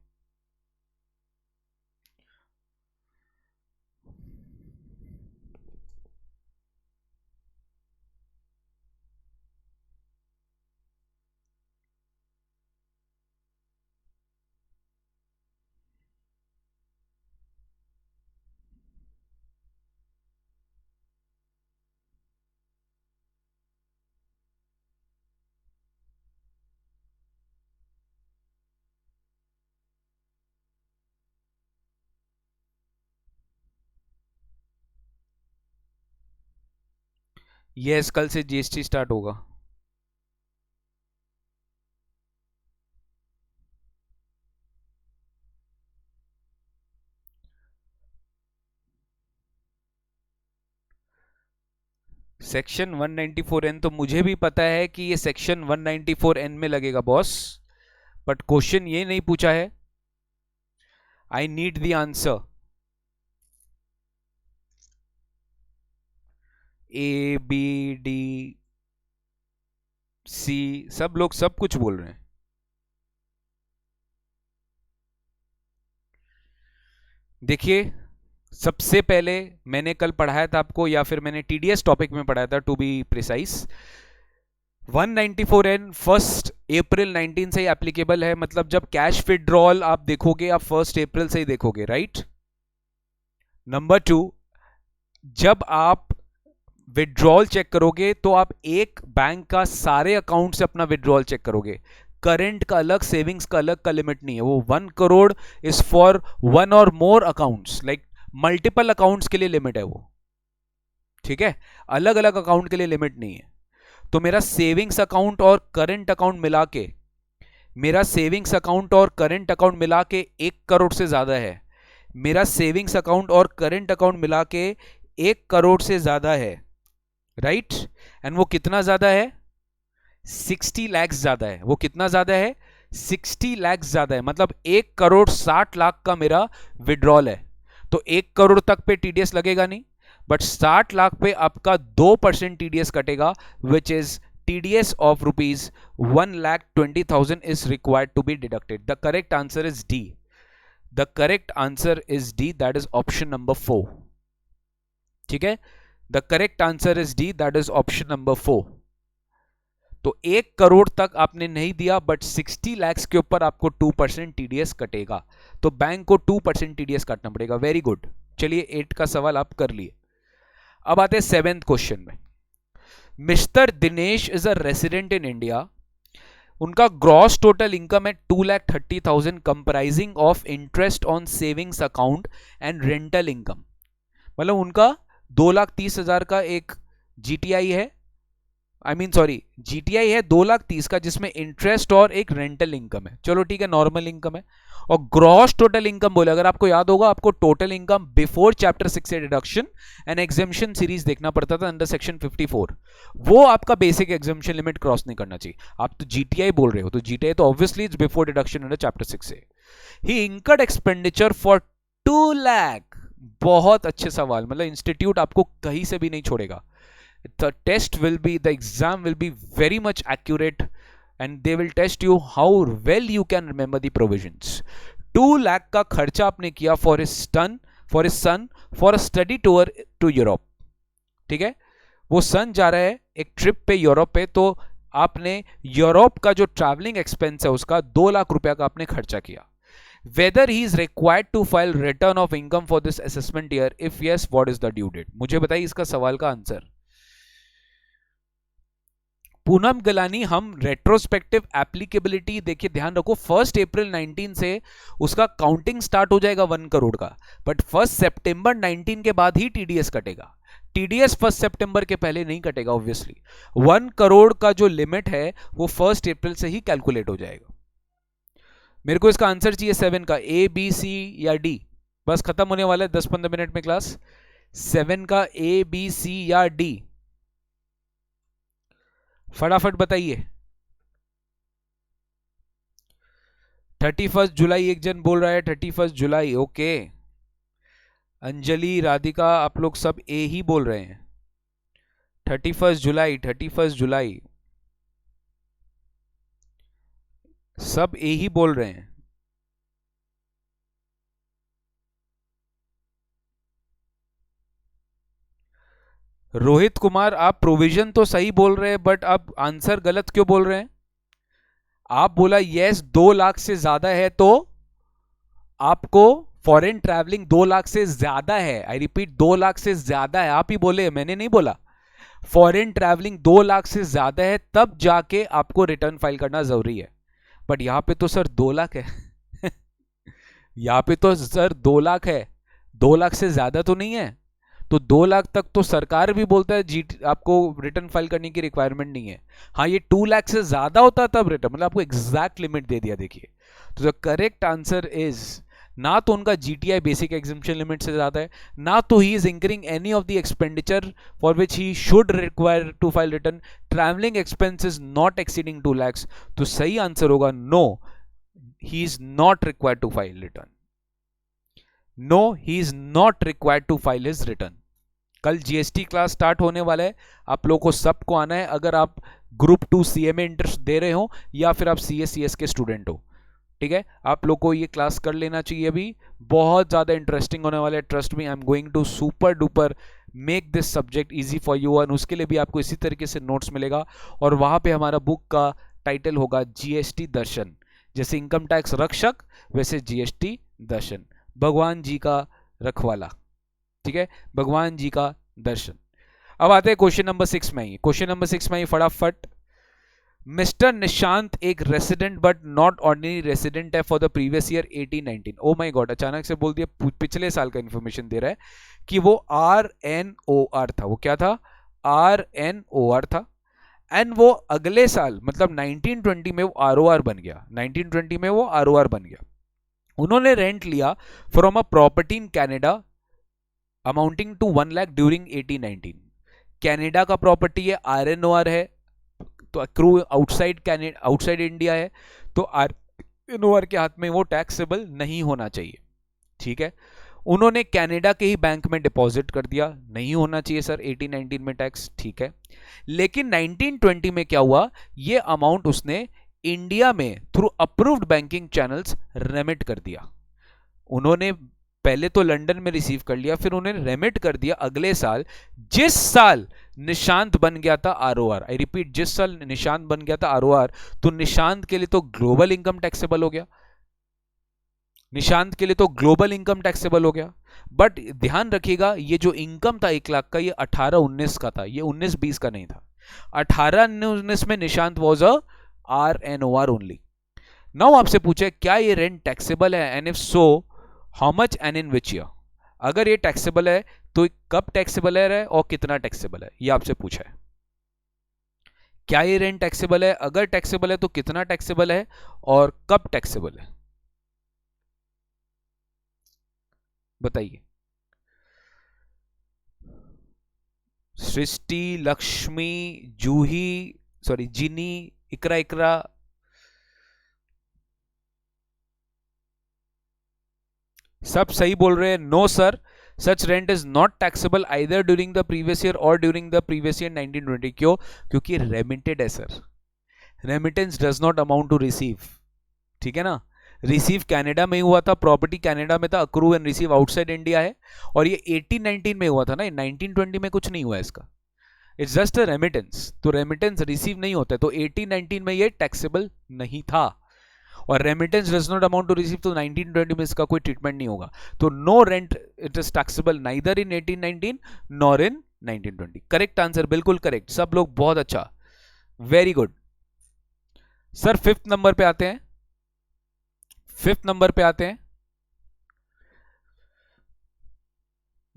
यस, कल से जीएसटी स्टार्ट होगा। सेक्शन 194N तो मुझे भी पता है कि ये सेक्शन 194N में लगेगा बॉस, बट क्वेश्चन ये नहीं पूछा है। I need the answer. A B D C, सब लोग सब कुछ बोल रहे हैं। देखिए, सबसे पहले मैंने कल पढ़ाया था आपको, या फिर मैंने टीडीएस टॉपिक में पढ़ाया था टू बी प्रिसाइज, 194N 1 अप्रैल 19 से ही एप्लीकेबल है। मतलब जब कैश विड्रॉल आप देखोगे, आप 1 अप्रैल से ही देखोगे, राइट। नंबर 2, जब आप विड्रॉल चेक करोगे तो आप एक बैंक का सारे अकाउंट से अपना विड्रॉल चेक करोगे। करंट का अलग, सेविंग्स का अलग का लिमिट नहीं है। वो 1 करोड़ इज फॉर 1 और मोर अकाउंट्स, लाइक मल्टीपल अकाउंट्स के लिए लिमिट है वो, ठीक है। अलग अलग अकाउंट के लिए लिमिट नहीं है। तो मेरा सेविंग्स अकाउंट और करंट अकाउंट मिला के, मेरा सेविंग्स अकाउंट और करंट अकाउंट मिला के 1 करोड़ से ज्यादा है। मेरा सेविंग्स अकाउंट और करंट अकाउंट मिला के 1 करोड़ से ज्यादा है, राइट। एंड वो कितना ज्यादा है? 60 लाख ज्यादा है। वो कितना ज्यादा है? 60 लाख ज्यादा है। मतलब 1 करोड़ 60 लाख का मेरा विड्रॉल है। तो 1 करोड़ तक पे टीडीएस लगेगा नहीं, बट 60 लाख पे आपका 2% टीडीएस कटेगा, which is TDS of rupees 1,20,000 is required to be deducted. The correct answer is D. The correct answer is D. That is option number 4. ठीक है, the correct answer is D, that is option number 4। तो 1 करोड़ तक आपने नहीं दिया, but 60 lakh के ऊपर आपको 2% टीडीएस कटेगा। तो बैंक को 2% टीडीएस काटना पड़ेगा। Very good. चलिए 8 का सवाल आप कर लिए। अब आते हैं 7th क्वेश्चन में। Mister Dinesh is a resident in India. उनका ग्रॉस टोटल इनकम है 2,30,000 comprising of interest on savings account and rental income. मतलब उनका 2,30,000 का एक जीटीआई है, जीटीआई है 2,30,000 का, जिसमें इंटरेस्ट और एक रेंटल इनकम है। चलो ठीक है, नॉर्मल इनकम है। और ग्रॉस टोटल इनकम बोले, अगर आपको याद होगा, आपको टोटल इनकम बिफोर चैप्टर 6 से डिडक्शन एंड एग्जेम्पशन सीरीज देखना पड़ता था अंडर सेक्शन 54। वो आपका बेसिक एग्जेम्पशन लिमिट क्रॉस नहीं करना चाहिए। आप तो जीटीआई बोल रहे हो, तो जीटीआई तो obviously it's before deduction under chapter 6 से। ही इनकर्ड एक्सपेंडिचर फॉर 2 लाख। बहुत अच्छे सवाल, मतलब इंस्टीट्यूट आपको कहीं से भी नहीं छोड़ेगा। The test will be, the exam will be very much accurate and they will test you how well you can remember the provisions. 2 lakh का खर्चा आपने किया for his son for a study tour to Europe। ठीक है, वो सन जा रहा है एक ट्रिप पे यूरोप पे, तो आपने यूरोप का जो ट्रैवलिंग एक्सपेंस है उसका 2 लाख रुपया का आपने खर्चा किया। Whether he is required to file return of income for this assessment year, if yes, what is the due date? मुझे बताइए इसका सवाल का आंसर। पूनम गलानी, हम रेट्रोस्पेक्टिव एप्लीकेबिलिटी देखिए, ध्यान रखो 1 अप्रैल 19 से उसका काउंटिंग स्टार्ट हो जाएगा 1 करोड़ का, बट 1 सितंबर 19 के बाद ही टीडीएस कटेगा। टीडीएस 1 सितंबर के पहले नहीं कटेगा ऑब्वियसली। 1 करोड़ का जो लिमिट है वो 1 अप्रैल से ही कैलकुलेट हो जाएगा। मेरे को इसका आंसर चाहिए 7 का, ए बी सी या डी। बस खत्म होने वाला है 10-15 मिनट में क्लास। 7 का ए बी सी या डी, फटाफट बताइए। 31 जुलाई एक जन बोल रहा है, 31 जुलाई, ओके। अंजलि, राधिका, आप लोग सब ए ही बोल रहे हैं। 31 जुलाई, 31 जुलाई, सब ए ही बोल रहे हैं। रोहित कुमार, आप प्रोविजन तो सही बोल रहे हैं, बट आप आंसर गलत क्यों बोल रहे हैं? आप बोला यस 2 लाख से ज्यादा है, तो आपको फॉरेन ट्रैवलिंग 2 लाख से ज्यादा है। आई रिपीट, 2 लाख से ज्यादा है, आप ही बोले, मैंने नहीं बोला। फॉरेन ट्रैवलिंग 2 लाख से ज्यादा है, तब जाके आपको रिटर्न फाइल करना जरूरी है। बट यहां पे तो सर 2 लाख है यहां पे तो सर 2 लाख है, 2 लाख से ज्यादा तो नहीं है। तो 2 लाख तक तो सरकार भी बोलता है जी आपको रिटर्न फाइल करने की रिक्वायरमेंट नहीं है। हाँ, ये 2 लाख से ज्यादा होता है तब रिटर्न, मतलब आपको एग्जैक्ट लिमिट दे दिया। देखिए, तो द करेक्ट आंसर इज, ना तो उनका जीटीआई बेसिक एग्जम्पशन लिमिट से ज्यादा है, ना तो he is incurring any of the expenditure for which he should require to file return, travelling expenses not exceeding 2 lakhs। तो सही आंसर होगा no, he is not required to file return. No, he is not required to file his return. कल GST class start होने वाला है, आप लोगों को सबको आना है, अगर आप ग्रुप 2 सीएमए इंटरेस्ट दे रहे हो या फिर आप सीएस के स्टूडेंट हो। ठीक है, आप लोग को ये क्लास कर लेना चाहिए, अभी बहुत ज्यादा इंटरेस्टिंग होने वाला है। Trust me, I am going to super duper make this subject easy for you, और उसके लिए भी आपको इसी तरीके से नोट्स मिलेगा। और वहां पे हमारा बुक का टाइटल होगा जीएसटी दर्शन, जैसे इनकम टैक्स रक्षक वैसे जीएसटी दर्शन, भगवान जी का रखवाला। ठीक है, भगवान जी का दर्शन। अब आते हैं क्वेश्चन नंबर 6 में। क्वेश्चन नंबर 6 में फटाफट, मिस्टर निशांत एक resident but not ordinary resident है for the previous year 18-19। Oh my god, अचानक से बोल दिया, पिछले साल का इंफॉर्मेशन दे रहा है कि वो RNOR था। वो क्या था? RNOR था। एंड वो अगले साल मतलब 1920 में वो ROR बन गया। 1920 में वो ROR बन गया। उन्होंने रेंट लिया from a property in Canada amounting to 1 lakh during 18-19। Canada का प्रॉपर्टी है, RNOR है, तो अक्रू आउटसाइड इंडिया है, तो RNOR के हाथ में वो टैक्सेबल नहीं होना चाहिए। ठीक है, उन्होंने कनाडा के ही बैंक में डिपॉजिट कर दिया, नहीं होना चाहिए सर 18-19 में टैक्स। ठीक है, लेकिन 1920 में क्या हुआ, ये अमाउंट उसने इंडिया में through approved banking channels remit कर दिया। उन्होंने पहले तो लंदन में रिसीव कर लिया, फिर उन्होंने रेमिट कर दिया अगले साल, जिस साल निशांत बन गया था ROR। आई रिपीट, जिस साल निशांत बन गया था ROR, तो निशांत के लिए तो ग्लोबल इनकम टैक्सेबल हो गया। निशांत के लिए तो ग्लोबल इनकम टैक्सेबल हो गया। बट ध्यान रखिएगा, ये जो इनकम था 1 लाख का, ये 18-19 का था, ये 19-20 का नहीं था। 18-19 में Nishant was a RNOR only. Now आपसे पूछे क्या ये रेंट टैक्सेबल है, and if so how much and in which year. अगर ये टैक्सेबल है तो कब टैक्सेबल है और कितना टैक्सेबल है, ये आपसे पूछा है। क्या ये रेंट टैक्सेबल है, अगर टैक्सेबल है तो कितना टैक्सेबल है और कब टैक्सेबल है, बताइए। सृष्टि, लक्ष्मी, जूही, सॉरी जिनी, इकरा इकरा, सब सही बोल रहे हैं। No sir, such rent is not taxable either during the previous year और ड्यूरिंग द प्रीवियस ईयर 1920। क्यों? क्योंकि रेमिटेड है sir. Remittance does not amount to receive. ठीक है ना, रिसीव कनाडा में हुआ था, प्रॉपर्टी कनाडा में था, accrue and receive outside India है, और ये 18-19 में हुआ था ना, 1920 में कुछ नहीं हुआ इसका। इट्स जस्ट अ रेमिटेंस, तो रेमिटेंस रिसीव नहीं होता है, तो 18-19 में ये टैक्सेबल नहीं था। और remittance does not amount to receive, तो 1920 में इसका कोई ट्रीटमेंट नहीं होगा। तो no rent it is taxable neither in 18-19 nor in 1920। Correct answer, बिल्कुल करेक्ट, सब लोग बहुत अच्छा, very good. Sir 5th number पे आते हैं। 5th नंबर पे आते हैं,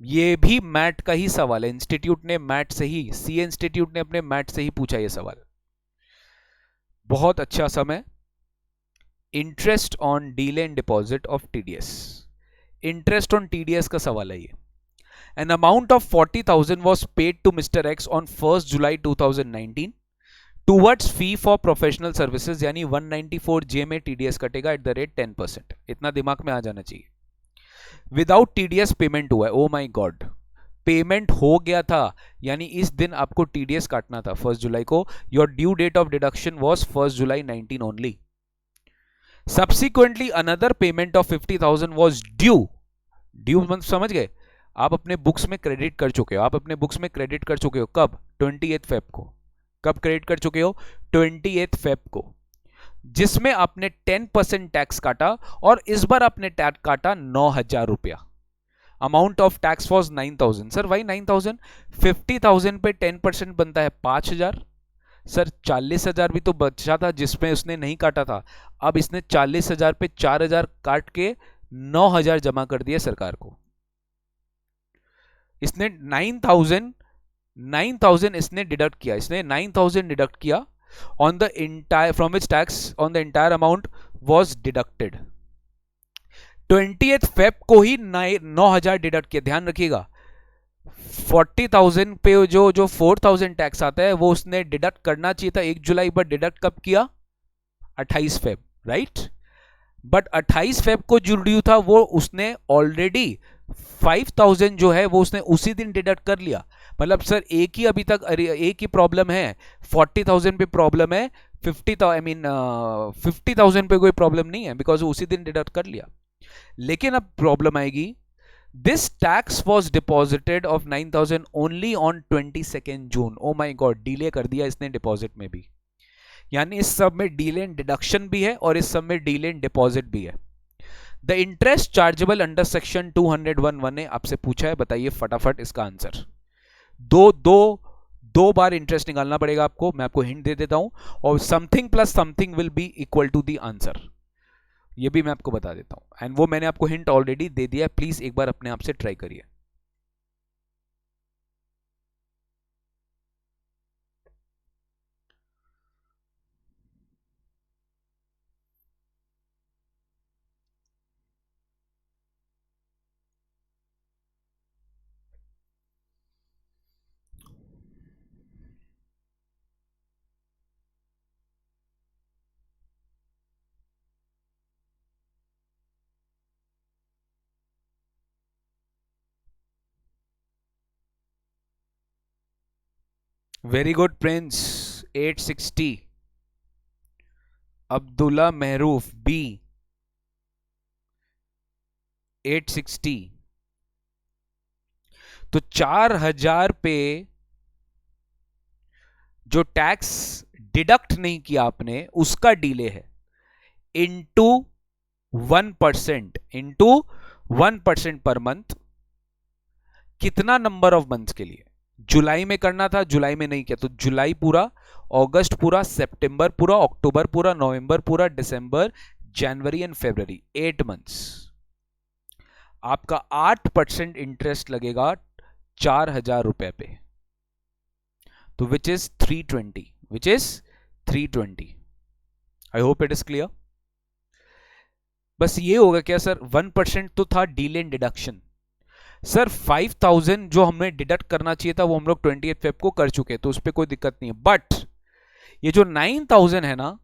ये भी मैट का ही सवाल है। इंस्टीट्यूट ने मैट से ही, सीए इंस्टीट्यूट ने अपने मैट से ही पूछा ये सवाल। बहुत अच्छा समय, interest on delay and deposit of TDS. Interest on TDS का सवाल है ये। An amount of 40,000 was paid to mister X on 1 July 2019 towards fee for professional services, यानी 194J में टीडीएस कटेगा एट द रेट 10%। इतना दिमाग में आ जाना चाहिए। विदाउट टीडीएस पेमेंट हुआ है। ओ माय गॉड, पेमेंट हो गया था, यानी इस दिन आपको टीडीएस काटना था 1 जुलाई को। Your due date of deduction was 1 July 19 only. Subsequently another payment of 50,000 was due. Due मतलब समझ गए, आप अपने बुक्स में क्रेडिट कर चुके हो, आप अपने बुक्स में क्रेडिट कर चुके हो। कब? 28 फेब को। कब क्रेडिट कर चुके हो? 28 फेब को, जिसमें आपने 10% टैक्स काटा, और इस बार आपने टैक्स काटा 9,000 रुपया। Amount of tax was 9,000। Sir why 9,000? 50,000 पे 10% बनता है 5,000। सर 40,000 भी तो बचा था जिसमें उसने नहीं काटा था। अब इसने 40,000 पे 4,000 काट के 9,000 जमा कर दिया सरकार को। इसने 9,000 इसने डिडक्ट किया, इसने 9,000 डिडक्ट किया on the entire, from which tax on the entire amount was deducted. 20th Feb को ही 9,000 डिडक्ट किया। ध्यान रखिएगा 40,000 पे जो 4,000 टैक्स आता है वो उसने डिडक्ट करना चाहिए था 1 जुलाई, पर डिडक्ट कब किया? 28 फेब, राइट। बट 28 फेब को जो ड्यू था वो उसने ऑलरेडी 5,000 जो है वो उसने उसी दिन डिडक्ट कर लिया। मतलब सर एक ही अभी तक एक ही प्रॉब्लम है, 40,000 पे प्रॉब्लम है, 50,000 पे कोई प्रॉब्लम नहीं है, बिकॉज उसी दिन डिडक्ट कर लिया। लेकिन अब प्रॉब्लम आएगी, this tax was deposited of 9,000 only on 22 June. Oh my god, delay कर दिया इसने डिपॉजिट में भी। यानी इस सब में डिले इन डिडक्शन भी है और इस सब में डिले इन डिपॉजिट भी है। The interest chargeable under section 201(1)(a) आपसे पूछा है, बताइए फटाफट इसका आंसर। दो बार इंटरेस्ट निकालना पड़ेगा आपको, मैं आपको हिंट दे देता हूं, और something plus something will be equal to the answer, ये भी मैं आपको बता देता हूं। एंड वो मैंने आपको हिंट ऑलरेडी दे दिया है, प्लीज एक बार अपने आप से ट्राई करिए। Very good Prince, 860। Abdulla Mahroof B 860। तो 4,000 पे जो टैक्स डिडक्ट नहीं किया आपने उसका डिले है, इंटू 1%, इंटू 1% पर मंथ। कितना नंबर ऑफ मंथ्स के लिए? जुलाई में करना था, जुलाई में नहीं किया, तो जुलाई पूरा, अगस्त पूरा, सितंबर पूरा, अक्टूबर पूरा, नवंबर पूरा, दिसंबर, जनवरी एंड फरवरी, 8 मंथ्स। आपका 8% इंटरेस्ट लगेगा 4,000 रुपए पे, तो which is 320, which is 320। I hope it is clear. बस ये होगा क्या सर, 1% तो था डीले इन डिडक्शन। सर 5,000 जो हमें डिडक्ट करना चाहिए था वो हम लोग 28 फेब को कर चुके, तो उस पर कोई दिक्कत नहीं है। बट ये जो 9,000 है ना,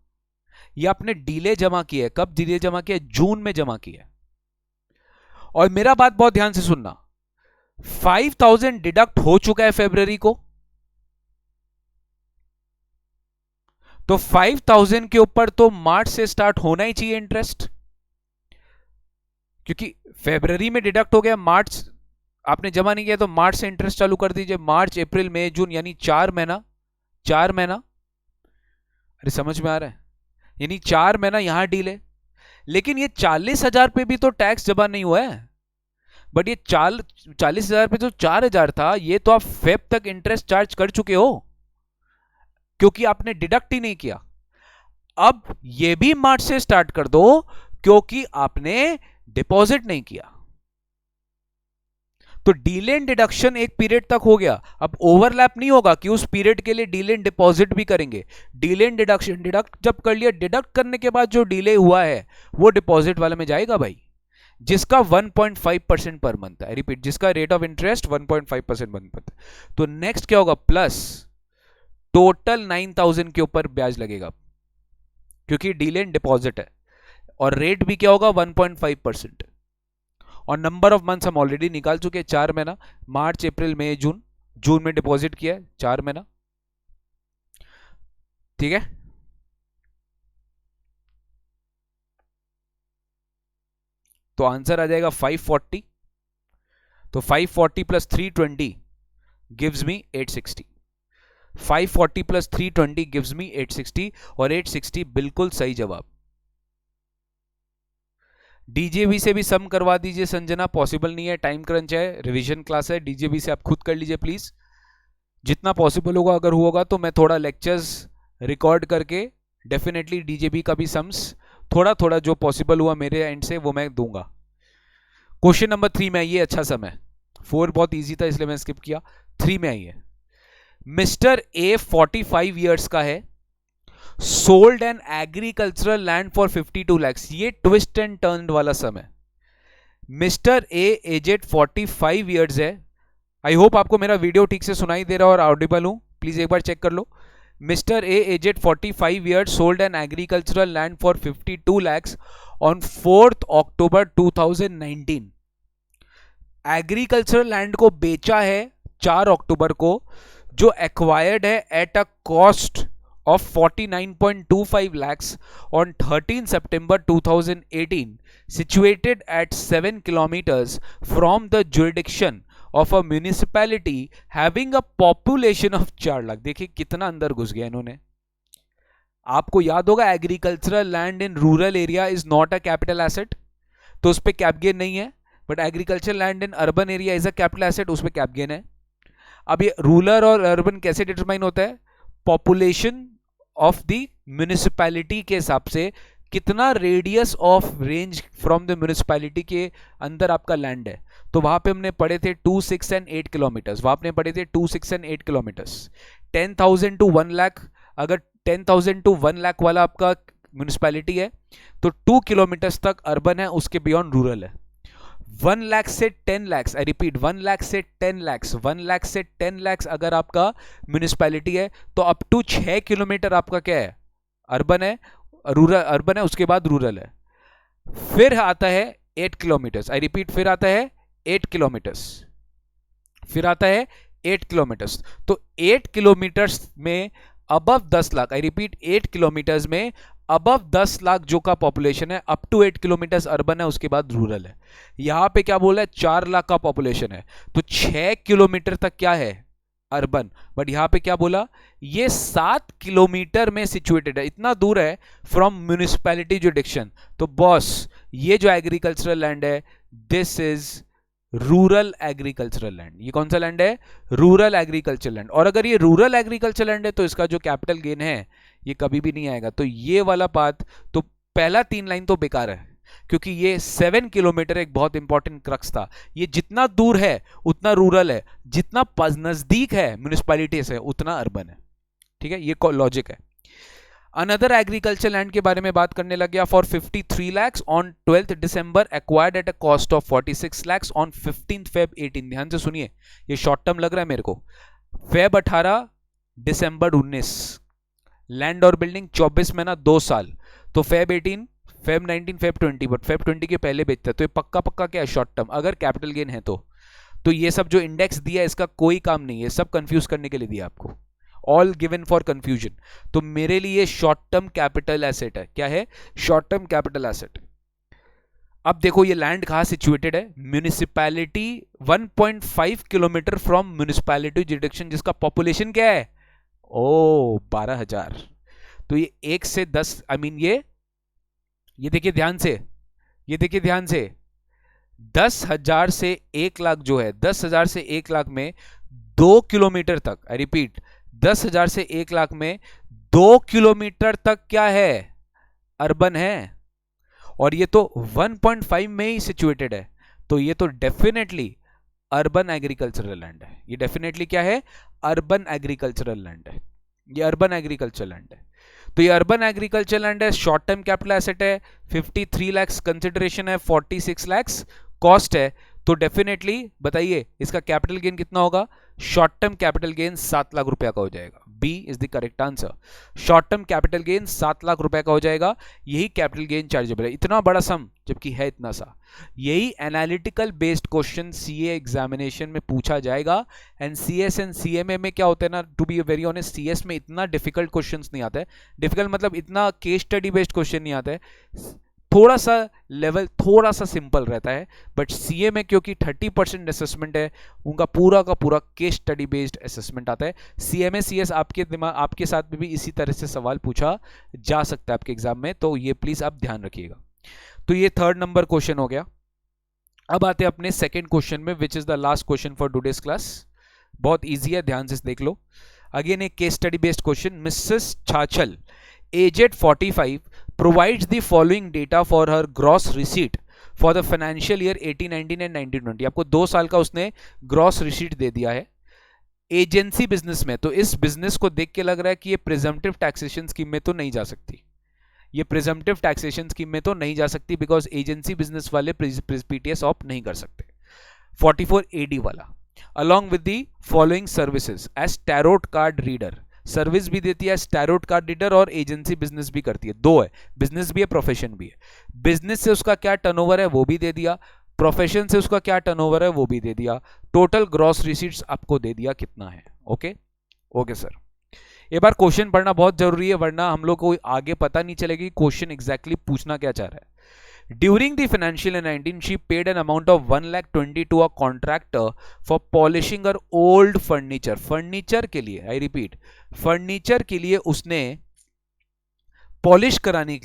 ये आपने डीले जमा किया है। कब डीले जमा किया? जून में जमा किया है। और मेरा बात बहुत ध्यान से सुनना, 5,000 डिडक्ट हो चुका है फरवरी को, तो 5,000 के ऊपर तो मार्च से स्टार्ट होना ही चाहिए इंटरेस्ट, क्योंकि फरवरी में डिडक्ट हो गया, मार्च आपने जमा नहीं किया, तो मार्च से इंटरेस्ट चालू कर दीजिए। मार्च अप्रैल मई जून, यानी 4 महीना, 4 महीना। अरे समझ में आ रहा है? यानी 4 महीना यहां डीले। लेकिन ये 40,000 पे भी तो टैक्स जमा नहीं हुआ है। बट ये 40,000 पे जो 4,000 था, ये तो आप फेब तक इंटरेस्ट चार्ज कर चुके हो, क्योंकि आपने डिडक्ट ही नहीं किया। अब ये भी मार्च से स्टार्ट कर दो, क्योंकि आपने डिपॉजिट नहीं किया। तो डीले इन डिडक्शन एक पीरियड तक हो गया। अब ओवरलैप नहीं होगा कि उस पीरियड के लिए डीले इन डिपॉजिट भी करेंगे। डीले इन डिडक्शन, डिडक्ट जब कर लिया, डिडक्ट करने के बाद जो डिले हुआ है वो डिपॉजिट वाले में जाएगा भाई, जिसका 1.5% पर मंथ है। रिपीट, जिसका rate of interest 1.5% per month. तो नेक्स्ट क्या होगा? प्लस टोटल 9,000 के ऊपर ब्याज लगेगा, क्योंकि डीले इन डिपॉजिट है, और रेट भी क्या होगा? 1.5%। और नंबर ऑफ मंथ्स हम ऑलरेडी निकाल चुके हैं, 4 महीना, मार्च अप्रैल मई जून। जून में डिपॉजिट किया है, 4 महीना, ठीक है। तो आंसर आ जाएगा 540। तो 540 plus 320 gives me 860। 540 plus 320 gives me 860, और 860 बिल्कुल सही जवाब। डीजेबी से भी सम करवा दीजिए संजना, पॉसिबल नहीं है, टाइम क्रंच है, रिवीजन क्लास है। डीजेबी से आप खुद कर लीजिए प्लीज, जितना पॉसिबल होगा। अगर होगा तो मैं थोड़ा लेक्चर्स रिकॉर्ड करके डेफिनेटली डीजेबी का भी सम्स थोड़ा थोड़ा जो पॉसिबल हुआ मेरे एंड से वो मैं दूंगा। क्वेश्चन नंबर 3 में ये अच्छा सम है, 4 बहुत इजी था इसलिए मैं स्किप किया। 3 में आई है। मिस्टर ए 45 ईयर्स का है, sold an agricultural land for 52 lakhs। ये ट्विस्ट एंड टर्न वाला सम है। मिस्टर ए एजेड 45 ईयर्स है। आई होप आपको मेरा वीडियो ठीक से सुनाई दे रहा है और ऑडिबल हूं, प्लीज एक बार चेक कर लो। Mister A aged 45 years sold an agricultural land for 52 lakhs on 4th October 2019। Agricultural land को बेचा है 4 अक्टूबर को, जो एक्वायर्ड है at a cost of 49.25 lakhs on 13 September 2018, situated at 7 kilometers from the jurisdiction of a municipality having a population of 4 lakh. देखिए कितना अंदर घुस गया इन्होंने। आपको याद होगा agricultural land in rural area is not a capital asset, तो उस पर कैप गेन नहीं है, but agricultural land in urban area is a capital asset, उस पर कैप गेन है। अब ये रूरल और अर्बन कैसे डिटरमाइन होता है? पॉपुलेशन ऑफ द म्युनिसिपैलिटी के हिसाब से, कितना radius of range from the municipality के अंदर आपका लैंड है। तो वहां पे हमने पढ़े थे 2, 6 एंड 8 किलोमीटर्स, वहां पे पढ़े थे 2, 6 एंड 8 किलोमीटर्स। 10,000 टू 1 लाख, अगर 10,000 टू 1 लाख वाला आपका म्युनिसिपैलिटी है तो 2 किलोमीटर्स तक अर्बन है, उसके बियॉन्ड रूरल है। 1 लाख से 10 lakhs, आई रिपीट 1 लाख से 10 lakhs, 1 लाख से 10 lakhs अगर आपका म्युनिसिपैलिटी है तो अप टू 6 किलोमीटर आपका क्या है? अर्बन है, रूरल अर्बन है, उसके बाद रूरल है। फिर आता है 8 किलोमीटर्स, आई रिपीट फिर आता है 8 किलोमीटर्स, फिर आता है 8 किलोमीटर्स। तो 8 किलोमीटर्स में above 10 lakh, I repeat 8 kilometres में अबव 10 लाख जो का पॉपुलेशन है, अप टू 8 किलोमीटर्स अर्बन है, उसके बाद रूरल है। यहां पे क्या बोला है? 4 लाख का पॉपुलेशन है, तो 6 किलोमीटर तक क्या है? अर्बन। बट यहां पे क्या बोला? ये 7 किलोमीटर में सिचुएटेड है, इतना दूर है फ्रॉम म्युनिसिपैलिटी जुरिडिक्शन। तो बॉस ये जो एग्रीकल्चरल लैंड है, this is rural agricultural land. ये कौन सा लैंड है? Rural agriculture land. और अगर ये रूरल एग्रीकल्चर लैंड है तो इसका जो कैपिटल गेन है ये कभी भी नहीं आएगा। तो ये वाला पार्ट, तो पहला 3 लाइन तो बेकार है, क्योंकि ये 7 किलोमीटर एक बहुत इंपॉर्टेंट क्रक्स था। ये जितना दूर है उतना रूरल है, जितना नजदीक है म्युनिसिपैलिटी से उतना अर्बन है। ठीक है, ये लॉजिक है। अनदर एग्रीकल्चर लैंड के बारे में बात करने लग गया। For 53 lakhs on 12th December acquired eight a cost of 46 lakhs on 15th Feb 18। ध्यान से सुनिए, ये शॉर्ट टर्म लग रहा है मेरे को। फेब 18, दिसंबर 19, लैंड और बिल्डिंग 24 महीना 2 साल, तो Feb 18, Feb 19, Feb 20, but Feb 20 के पहले बेचता है, तो ये पक्का पक्का क्या है? शॉर्ट टर्म, अगर कैपिटल गेन है तो ये सब जो इंडेक्स दिया है इसका कोई काम नहीं है, सब कंफ्यूज करने के लिए दिया आपको, ऑल गिवन फॉर कंफ्यूजन। तो मेरे लिए शॉर्ट टर्म कैपिटल एसेट है। क्या है? Short term capital asset. अब देखो ये लैंड कहां सिचुएटेड है? Municipality 1.5 kilometre from municipality jurisdiction, जिसका पॉपुलेशन क्या है? ओ 12,000। तो ये 1 से 10, आई मीन ये देखिए ध्यान से, ये देखिए ध्यान से, 10,000 से 1 लाख जो है, 10,000 से 1 लाख में 2 किलोमीटर तक, आई रिपीट 10,000 से 1 लाख में 2 किलोमीटर तक क्या है? अर्बन है। और ये तो 1.5 में ही सिचुएटेड है, तो ये तो डेफिनेटली अर्बन एग्रीकल्चरल लैंड है। ये डेफिनेटली क्या है? अर्बन एग्रीकल्चरल लैंड है। ये अर्बन एग्रीकल्चर लैंड है। तो ये अर्बन एग्रीकल्चर लैंड है, शॉर्ट टर्म कैपिटल एसेट है, 53 lakhs कंसिडरेशन है, 46 lakhs कॉस्ट है। तो डेफिनेटली बताइए इसका कैपिटल गेन कितना होगा? Short term capital gain 7 lakh रुपया का हो जाएगा। B is the correct answer. Short term capital gain 7 lakh रुपए का हो जाएगा, यही कैपिटल गेन चार्जेबल है। इतना बड़ा सम जबकि है इतना सा। यही analytical based question CA examination में पूछा जाएगा। एंड सीएस एंड सीएमए में क्या होता है ना, to be very honest, CS में इतना डिफिकल्ट क्वेश्चन नहीं आता है। डिफिकल्ट मतलब इतना केस स्टडी बेस्ड क्वेश्चन नहीं आता है, थोड़ा सा लेवल थोड़ा सा सिंपल रहता है। बट सीए में क्योंकि 30% असेसमेंट है, उनका पूरा का पूरा केस स्टडी बेस्ड असेसमेंट आता है। सीएमए सीएस आपके दिमाग आपके साथ में भी इसी तरह से सवाल पूछा जा सकता है आपके एग्जाम में, तो ये प्लीज आप ध्यान रखिएगा। तो ये 3rd नंबर क्वेश्चन हो गया। अब आते हैं अपने सेकेंड क्वेश्चन में, which is the last question for today's class. बहुत ईजी है, ध्यान से देख लो। अगेन एक case study based question. Missus Chhachhal aged 45 provides the following data for her gross receipt for the financial year 18-19 and 19-20, आपको 2 साल का उसने ग्रॉस रिसीट दे दिया है एजेंसी बिजनेस में। तो इस बिजनेस को देख के लग रहा है कि ये प्रिजम्पटिव टैक्सेशन स्कीम में तो नहीं जा सकती, ये प्रिजम्पटिव टैक्सेशन स्कीम में तो नहीं जा सकती, बिकॉज एजेंसी बिजनेस वाले पीटीएस ऑप्ट नहीं कर सकते। 44 AD वाला, along with the following services as tarot card reader, service भी देती है टैरोट कार्ड रीडर और एजेंसी बिजनेस भी करती है, दो है, बिजनेस भी है प्रोफेशन भी है। बिजनेस से उसका क्या टर्नओवर है वो भी दे दिया, प्रोफेशन से उसका क्या टर्नओवर है वो भी दे दिया, टोटल ग्रॉस रिसीट्स आपको दे दिया कितना है। ओके ओके सर, एक बार क्वेश्चन पढ़ना बहुत जरूरी है, वरना हम लोग को आगे पता नहीं चलेगी क्वेश्चन एग्जैक्टली पूछना क्या चाह रहा है। During the financial year 19, she paid an amount of 1,20,000 to a contractor for polishing her old furniture. Furniture के लिए, I repeat, फर्नीचर के लिए उसने पॉलिश कराने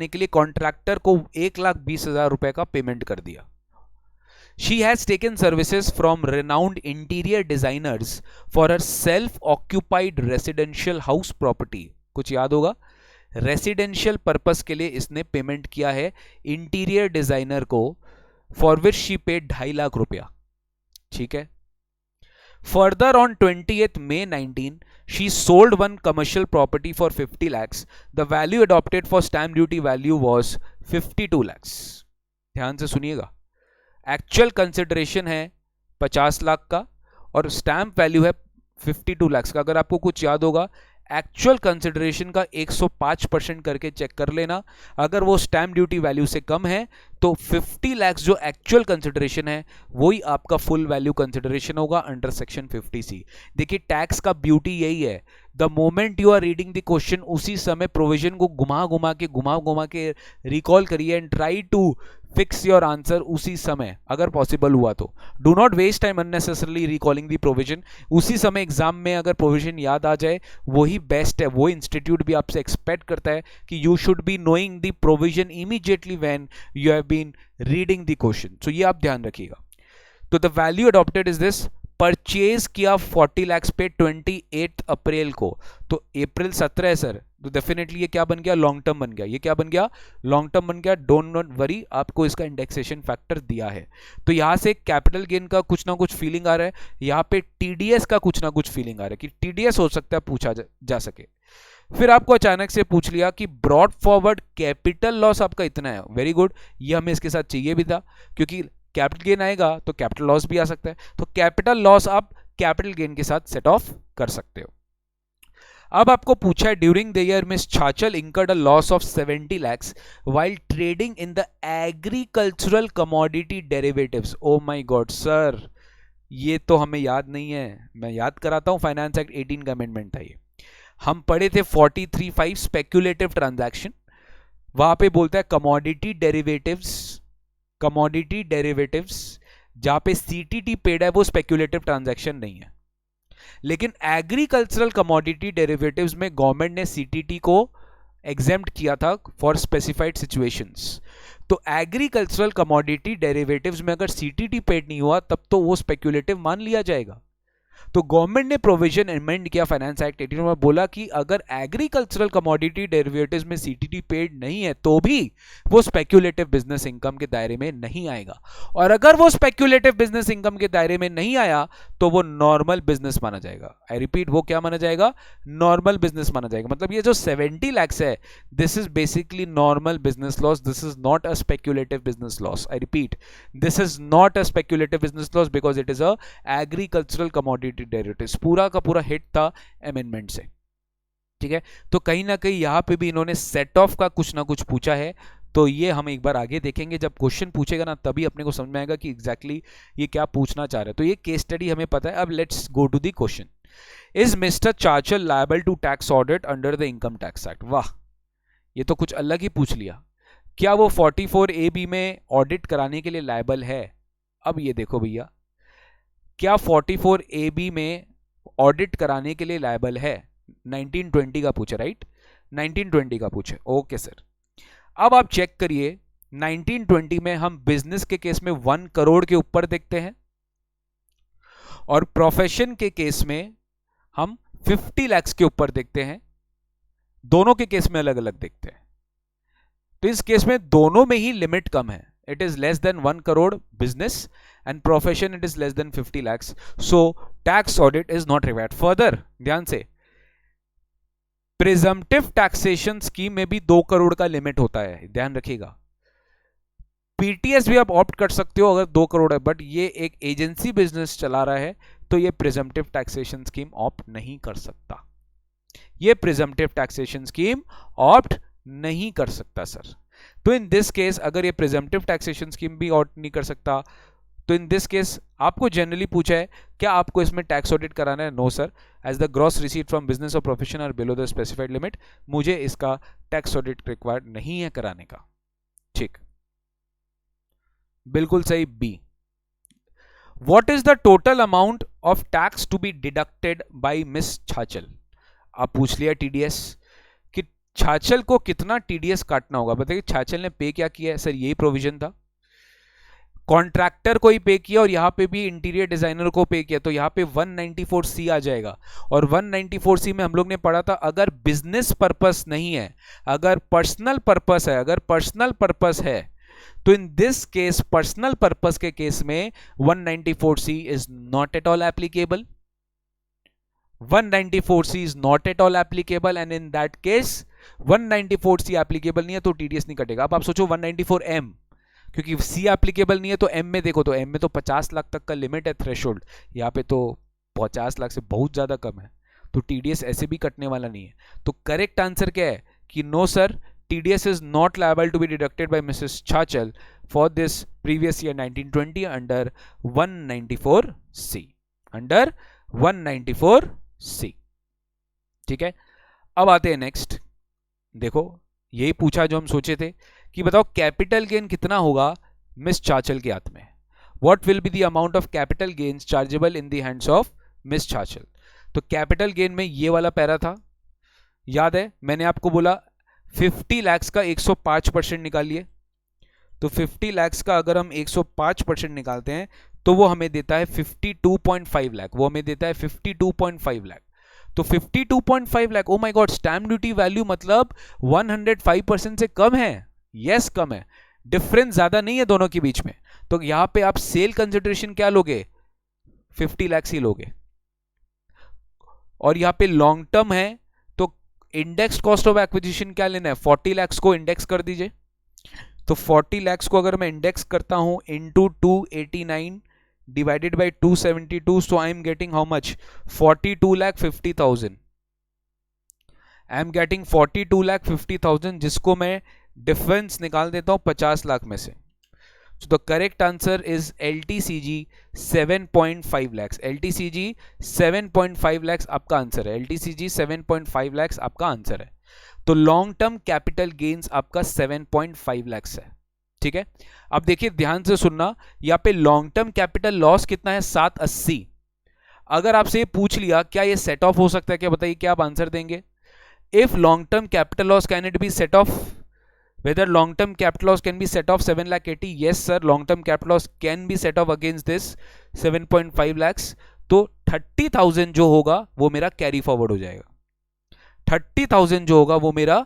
के लिए कॉन्ट्रैक्टर को 1,20,000 रुपए का पेमेंट कर दिया। She has taken services from renowned interior designers for her self-occupied residential house property. कुछ याद होगा, रेसिडेंशियल पर्पस के लिए इसने पेमेंट किया है इंटीरियर डिजाइनर को, for which she paid 2.5 lakh रुपया। ठीक है। Further on 20th May 19 she sold one commercial property for 50 lakhs। The value adopted for stamp duty value was 52 lakhs। ध्यान से सुनिएगा, एक्चुअल कंसिडरेशन है 50 लाख का और स्टैम्प वैल्यू है 52 lakhs का। अगर आपको कुछ याद होगा, एक्चुअल कंसिडरेशन का 105% करके चेक कर लेना, अगर वो स्टैम्प ड्यूटी वैल्यू से कम है तो 50 लाख जो एक्चुअल कंसिडरेशन है वही आपका फुल वैल्यू कंसिडरेशन होगा अंडर सेक्शन 50C। देखिए टैक्स का ब्यूटी यही है, the moment you are reading the question उसी समय प्रोविजन को घुमा घुमा के रिकॉल करिए and try to fix your answer उसी समय अगर पॉसिबल हुआ तो। Do not waste time unnecessarily recalling the provision. उसी समय एग्जाम में अगर प्रोविजन याद आ जाए वही बेस्ट है, वो इंस्टीट्यूट भी आपसे एक्सपेक्ट करता है कि you should be knowing the provision immediately when you have been reading the question. So ये आप ध्यान रखिएगा। तो the value adopted is this, purchase किया 40 लाख पे 28 अप्रैल को, तो अप्रैल 17 है सर, तो डेफिनेटली ये क्या बन गया, लॉन्ग टर्म बन गया। ये क्या बन गया, लॉन्ग टर्म बन गया। डोंट नॉट वरी, आपको इसका इंडेक्सेशन फैक्टर दिया है। तो यहां से कैपिटल गेन का कुछ ना कुछ फीलिंग आ रहा है, यहां पे टीडीएस का कुछ ना कुछ फीलिंग आ रहा है कि टीडीएस हो सकता है पूछा जा सके। फिर आपको अचानक से पूछ लिया कि ब्रॉड फॉरवर्ड कैपिटल लॉस आपका इतना है, वेरी गुड, ये हमें इसके साथ चाहिए भी था, क्योंकि कैपिटल गेन आएगा तो कैपिटल लॉस भी आ सकता है, तो कैपिटल लॉस आप कैपिटल गेन के साथ सेट ऑफ कर सकते हो। अब आपको पूछा है during the year miss Chachal incurred a loss of 70 lakhs while trading in the agricultural commodity derivatives. Oh my god sir, ये तो हमें याद नहीं है, मैं याद कराता हूं, फाइनेंस एक्ट 18 का अमेंडमेंट था ये, हम पढ़े थे 43(5) स्पेक्युलेटिव ट्रांजैक्शन, वहां पे बोलता है कमोडिटी डेरिवेटिव्स, जहां पे सीटीटी पेड है वो स्पेक्युलेटिव ट्रांजैक्शन नहीं है। लेकिन एग्रीकल्चरल कमोडिटी डेरिवेटिव्स में गवर्नमेंट ने सीटीटी को एग्जेम्प्ट किया था फॉर स्पेसिफाइड सिचुएशंस। तो एग्रीकल्चरल कमोडिटी डेरिवेटिव्स में अगर सीटीटी पेड नहीं हुआ तब तो वो स्पेक्युलेटिव मान लिया जाएगा। तो गवर्नमेंट ने प्रोविजन अमेंड किया फाइनेंस एक्ट 18 में, बोला कि अगर एग्रीकल्चरल कमोडिटी डेरिवेटिव्स में सीटीटी पेड नहीं है तो भी वो स्पेक्युलेटिव बिजनेस इनकम के दायरे में नहीं आएगा, और अगर वो स्पेक्युलेटिव बिजनेस इनकम के दायरे में नहीं आया तो वो नॉर्मल बिजनेस माना जाएगा। आई रिपीट, वो क्या माना जाएगा, नॉर्मल बिजनेस माना जाएगा। मतलब ये जो 70 lakhs है, this is basically normal business loss, this is not a speculative business loss. I repeat, this is not a speculative business loss because it is a agricultural commodity derivatives. पूरा का पूरा hit था amendment से। ठीक है, तो कहीं ना कहीं यहां पे भी इन्होंने सेट ऑफ का कुछ ना कुछ पूछा है, तो ये हम एक बार आगे देखेंगे, जब क्वेश्चन पूछेगा ना तभी अपने को समझ में आएगा कि एग्जैक्टली ये क्या पूछना चाह रहा है। तो ये केस स्टडी हमें पता है। अब let's go to the question. Is mister Chachal liable to tax audit under the income tax act? वाह, ये तो कुछ अलग ही पूछ लिया। क्या वो 44AB में ऑडिट कराने के लिए लायबल है? अब ये देखो भैया, क्या 44AB में ऑडिट कराने के लिए लायबल है? 1920 का पूछे, राइट, 1920 का पूछे, ओके सर। अब आप चेक करिए, 1920 में हम बिजनेस के केस में 1 करोड़ के ऊपर देखते हैं और प्रोफेशन के केस में हम 50 lakhs के ऊपर देखते हैं। दोनों के केस में अलग अलग देखते हैं। तो इस केस में दोनों में ही लिमिट कम है, it is less than 1 crore business and profession it is less than 50 lakhs, so tax audit is not required. Further ध्यान से, प्रिजम्पटिव टैक्सेशन स्कीम में भी 2 करोड़ का लिमिट होता है, ध्यान रखिएगा। पीटीएस भी आप ऑप्ट कर सकते हो अगर 2 करोड़ है, बट ये एक एजेंसी बिजनेस चला रहा है तो ये प्रिजम्पटिव टैक्सेशन स्कीम ऑप्ट नहीं कर सकता, ये प्रिजम्पटिव टैक्सेशन स्कीम ऑप्ट नहीं कर सकता सर। तो इन दिस केस अगर ये प्रिजम्पटिव टैक्सेशन स्कीम भी ऑप्ट नहीं कर सकता, तो इन दिस केस आपको जनरली पूछा है क्या आपको इसमें टैक्स ऑडिट कराना है? No sir, as the gross receipt from business और profession are below the specified limit, मुझे इसका टैक्स ऑडिट रिक्वायर्ड नहीं है कराने का। ठीक, बिल्कुल सही B. What is the total amount of tax to be deducted by Miss छाचल? आप पूछ लिया टीडीएस कि छाचल को कितना टीडीएस काटना होगा। बताइए छाचल ने पे क्या किया है? सर यही प्रोविजन था, कॉन्ट्रैक्टर को ही पे किया और यहां पे भी इंटीरियर डिजाइनर को पे किया, तो यहां पे 194C आ जाएगा। और 194C में हम लोग ने पढ़ा था अगर बिजनेस पर्पस नहीं है, अगर पर्सनल पर्पस है, अगर पर्सनल पर्पस है तो in this case personal purpose के केस में 194C is not at all applicable, 194C is not at all applicable and in that case 194C applicable नहीं है तो टीडीएस नहीं कटेगा। अब आप सोचो 194M, क्योंकि C एप्लीकेबल नहीं है तो M में देखो, तो M में तो 50 लाख तक का लिमिट है थ्रेशोल्ड, यहाँ पे तो 50 लाख से बहुत ज्यादा कम है, तो टीडीएस ऐसे भी कटने वाला नहीं है। तो करेक्ट आंसर क्या है कि no sir, TDS is not liable to be deducted by Mrs. Chachal for this previous year 1920 under 194C, under 194C। ठीक है, अब आते हैं नेक्स्ट। देखो यही पूछा जो हम सोचे थे कि बताओ कैपिटल गेन कितना होगा मिस चाचल के हाथ में, what will be the amount of capital gains chargeable in the hands of miss Chachal. तो कैपिटल गेन में ये वाला पैरा था, याद है मैंने आपको बोला 50 lakhs का 105% निकालिए, तो 50 lakhs का अगर हम 105% निकालते हैं तो वो हमें देता है 52.5 लाख, वो हमें देता है 52.5 लाख। तो 52.5 लाख, ओ my God, stamp duty value मतलब 105% से कम है, यस कम है, डिफरेंस ज्यादा नहीं है दोनों के बीच में। तो यहां पे आप सेल कंसिडरेशन क्या लोगे, 50 लाख ही लोगे। और यहां पे लॉन्ग टर्म है तो इंडेक्स कॉस्ट ऑफ एक्विजिशन क्या लेना है, 40 lakhs को इंडेक्स कर दीजिए। तो 40 lakhs को अगर मैं इंडेक्स करता हूं into 289 divided by 272, so I am getting how much, 42,50,000। I am getting 42,50,000, जिसको मैं डिफरेंस निकाल देता हूं 50 लाख में से। So the correct answer is LTCG 7.5 lakhs, LTCG 7.5 lakhs आपका आंसर है, LTCG 7.5 lakhs आपका आंसर है। तो लॉन्ग टर्म कैपिटल गेन्स आपका 7.5 lakhs है। ठीक है, अब देखिए ध्यान से सुनना, यहाँ पे लॉन्ग टर्म कैपिटल लॉस कितना है, 780। अगर आपसे ये पूछ लिया क्या ये सेट ऑफ हो सकता है क्या, बताइए क्या आप आंसर देंगे? If long term capital loss can it be set of, whether long term capital loss can be set off 7,80,000, yes sir, long term capital loss can be set off against this 7.5 lakhs। तो 30,000 जो होगा वो मेरा carry forward हो जाएगा, 30,000 जो होगा वो मेरा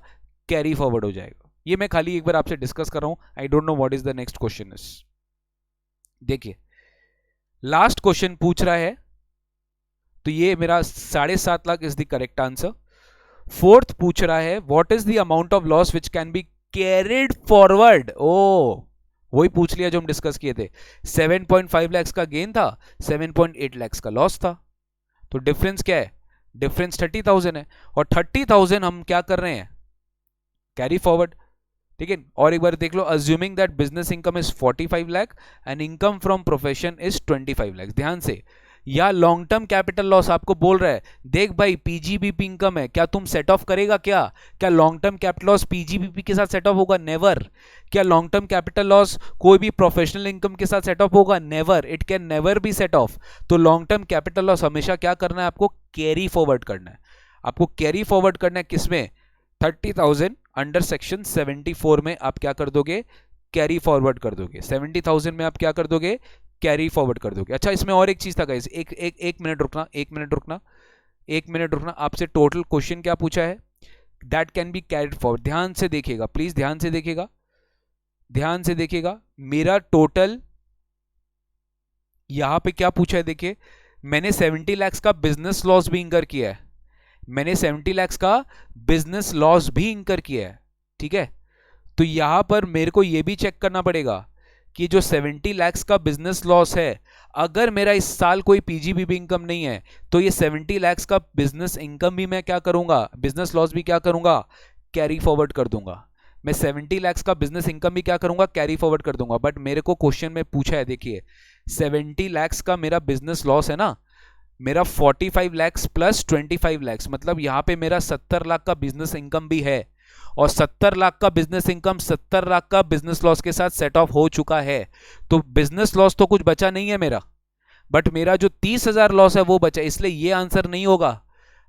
कैरी फॉरवर्ड हो जाएगा। ये मैं खाली एक बार आपसे डिस्कस कर रहा हूं, I don't know what is the next question is. देखिए लास्ट क्वेश्चन पूछ रहा है, तो ये मेरा 7.5 lakh is the correct answer. Fourth पूछ रहा है what is the amount of loss which can be carried forward. ओ वही पूछ लिया जो हम डिस्कस किए थे, 7.5 lakhs का गेन था, 7.8 lakhs का लॉस था। तो डिफरेंस क्या है, डिफरेंस 30,000 है, और 30,000 हम क्या कर रहे हैं, कैरी फॉरवर्ड। ठीक है, और एक बार देख लो, assuming that business income is 45 lakh and income from profession is 25 lakh. ध्यान से, या लॉन्ग टर्म कैपिटल लॉस आपको बोल रहा है देख भाई पीजीबीपी इनकम है, क्या तुम सेट ऑफ करेगा क्या long term capital loss PGBP के साथ सेट ऑफ होगा, नेवर। क्या लॉन्ग टर्म कैपिटल लॉस कोई भी प्रोफेशनल इनकम के साथ सेट ऑफ होगा, never, it can never be set of. तो लॉन्ग टर्म कैपिटल लॉस हमेशा क्या करना है, आपको कैरी फॉरवर्ड करना है, आपको कैरी फॉरवर्ड करना है किसमें, 30,000 अंडर सेक्शन 74 में आप क्या कर दोगे, कैरी फॉरवर्ड कर दोगे, 70,000 में आप क्या कर दोगे, कैरी फॉरवर्ड कर दोगे। अच्छा इसमें और एक चीज था गाइस, एक मिनट रुकना, एक मिनट रुकना, आपसे टोटल क्वेश्चन क्या पूछा है, that can be carried forward. ध्यान से देखिएगा प्लीज, ध्यान से देखिएगा, ध्यान से देखिएगा। मेरा टोटल यहां पे क्या पूछा है, देखिए मैंने 70 lakhs का बिजनेस लॉस भी इंकर किया है, मैंने 70 lakhs का बिजनेस लॉस भी इंकर किया है, ठीक है। तो यहां पर मेरे को यह भी चेक करना पड़ेगा कि जो 70 lakhs का बिजनेस लॉस है, अगर मेरा इस साल कोई पीजीबीपी इनकम नहीं है तो ये 70 lakhs का बिजनेस इनकम भी मैं क्या करूंगा, बिजनेस लॉस भी क्या करूंगा, कैरी फॉरवर्ड कर दूंगा। मैं 70 lakhs का बिजनेस इनकम भी क्या करूंगा, कैरी फॉरवर्ड कर दूंगा। बट मेरे को क्वेश्चन में पूछा है, देखिए 70 lakhs का मेरा बिजनेस लॉस है ना, मेरा 45 lakhs प्लस 25 lakhs, मतलब यहां पे मेरा 70 लाख का बिजनेस इनकम भी है, और 70 लाख का बिजनेस इनकम 70 लाख का बिजनेस लॉस के साथ सेट ऑफ हो चुका है। तो बिजनेस लॉस तो कुछ बचा नहीं है मेरा, बट मेरा जो 30,000 लॉस है वो बचा, इसलिए ये आंसर नहीं होगा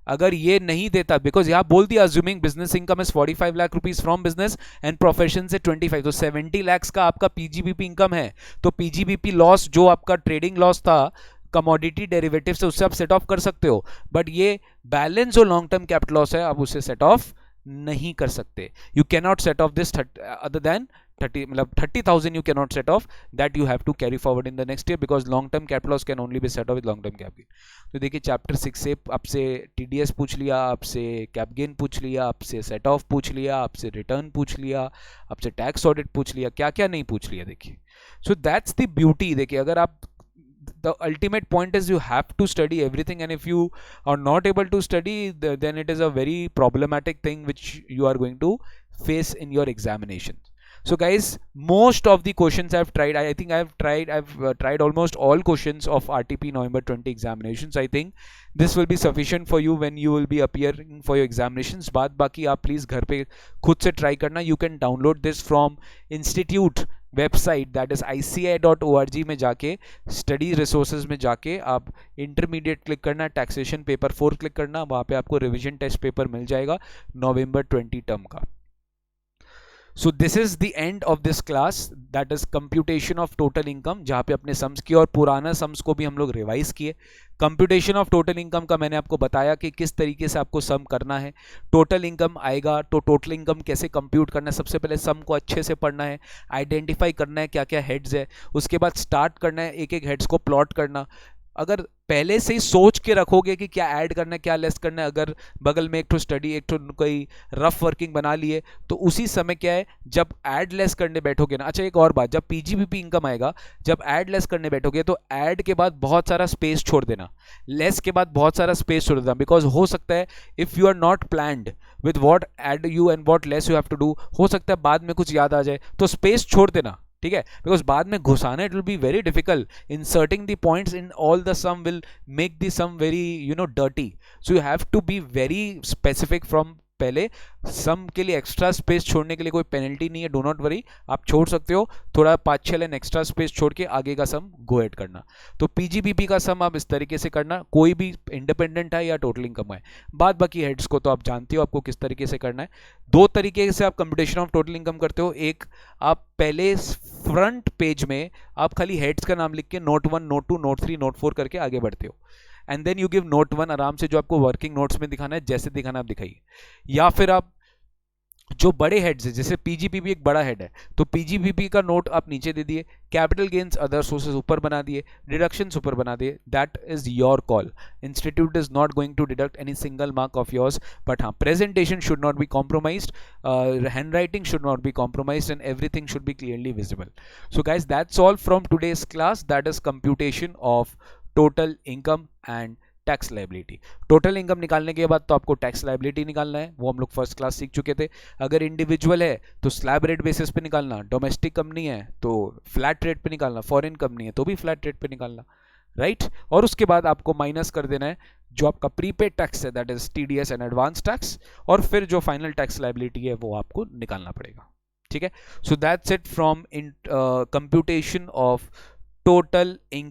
अगर ये नहीं देता, बिकॉज यहां बोल दिया assuming business income is 45 lakh rupees from business and profession से 25, तो 70 lakhs का आपका पीजीबीपी इनकम है, तो पीजीबीपी लॉस जो आपका ट्रेडिंग लॉस था कमोडिटी डेरिवेटिव से, उससे आप सेट ऑफ कर सकते हो। बट ये बैलेंस जो लॉन्ग टर्म कैपिटल लॉस है आप उससे सेट ऑफ नहीं कर सकते। You can not set of this other than 30, मतलब 30,000 you cannot set off, that you have to carry forward in the next year because long term capital loss can only be set off with long term cap gain। तो देखिए chapter 6 से आपसे TDS पूछ लिया, आपसे cap gain पूछ लिया, आपसे सेट ऑफ पूछ लिया, आपसे रिटर्न पूछ लिया, आपसे टैक्स ऑडिट पूछ लिया, क्या क्या नहीं पूछ लिया। देखिए सो दैट्स द ब्यूटी। देखिए अगर आप, the ultimate point is you have to study everything, and if you are not able to study, then it is a very problematic thing which you are going to face in your examinations. So guys, most of the questions I've tried, I think I've tried almost all questions of RTP November 20 examinations. I think this will be sufficient for you when you will be appearing for your examinations. बाद बाकी आप please घर पे खुद से try करना। You can download this from institute website, that is ICAI.org में जाके स्टडी रिसोर्सेज में जाके आप इंटरमीडिएट क्लिक करना, टैक्सेशन पेपर 4 क्लिक करना, वहां पे आपको रिवीजन टेस्ट पेपर मिल जाएगा नवंबर 20 टर्म का। सो this is the end of this class, that is computation of total income, जहां पे अपने सम्स किए और पुराना सम्स को भी हम लोग रिवाइज किए। कंप्यूटेशन ऑफ टोटल इनकम का मैंने आपको बताया कि किस तरीके से आपको सम करना है। टोटल इनकम आएगा तो टोटल इनकम कैसे कंप्यूट करना है, सबसे पहले सम को अच्छे से पढ़ना है, आइडेंटिफाई करना है क्या क्या हेड्स है, उसके बाद स्टार्ट करना है एक एक हेड्स को प्लॉट करना। अगर पहले से ही सोच के रखोगे कि क्या ऐड करना है क्या लेस करना है, अगर बगल में एक तो स्टडी एक तो कोई रफ वर्किंग बना लिए, तो उसी समय क्या है जब ऐड लेस करने बैठोगे ना। अच्छा एक और बात, जब पीजीबीपी इनकम आएगा, जब ऐड लेस करने बैठोगे तो ऐड के बाद बहुत सारा स्पेस छोड़ देना, लेस के बाद बहुत सारा स्पेस छोड़ देना, बिकॉज हो सकता है if you are not planned with what add you and what less you have to do, हो सकता है बाद में कुछ याद आ जाए, तो स्पेस छोड़ देना, ठीक है। बिकॉज बाद में घुसाना it will be very difficult, inserting the points in all the sum will make the sum very dirty, so you have to be very specific from पहले। सम के लिए एक्स्ट्रा स्पेस छोड़ने के लिए कोई पेनल्टी नहीं है, डो नॉट वरी, आप छोड़ सकते हो, थोड़ा 5-6 लाइन एक्स्ट्रा स्पेस छोड़ के आगे का सम गो एड करना। तो पीजीबीपी का सम आप इस तरीके से करना, कोई भी इंडिपेंडेंट है या टोटल इनकम है। बाद बाकी हेड्स को तो आप जानते हो आपको किस तरीके से करना है। दो तरीके से आप कंप्यूटेशन ऑफ टोटल इनकम करते हो, एक आप पहले फ्रंट पेज में आप खाली हेड्स का नाम लिख के नोट 1 नोट 2 नोट 3 नोट 4 करके आगे बढ़ते हो, and then you give note 1 आराम से जो आपको वर्किंग नोट्स में दिखाना है जैसे दिखाना आप दिखाइए। या फिर आप जो बड़े हेड्स है, जैसे पीजीबीपी एक बड़ा हेड है तो पीजीबीपी का नोट आप नीचे दे दिए, कैपिटल गेन्स अदर सोर्सेज ऊपर बना दिए, डिडक्शंस ऊपर बना दिए, that is your call. Institute is not going to deduct any single mark of yours, but हाँ presentation should not be compromised, handwriting should not be compromised and everything should be clearly visible. So guys that's all from today's class, that is computation of total income and tax liability. Total income निकालने के बाद तो आपको tax liability निकालना है, वो हम लोग फर्स्ट क्लास सीख चुके थे। अगर इंडिविजुअल है तो स्लैब रेट बेसिस पे निकालना, डोमेस्टिक कंपनी है तो फ्लैट रेट पे निकालना, फॉरेन कंपनी है तो भी फ्लैट रेट पे निकालना, राइट। और उसके बाद आपको माइनस कर देना है जो आपका प्रीपेड टैक्स है, that is TDS and advance tax, और फिर जो फाइनल टैक्स लाइबिलिटी है वो आपको निकालना पड़ेगा, ठीक है। So that's it from in computation of total income.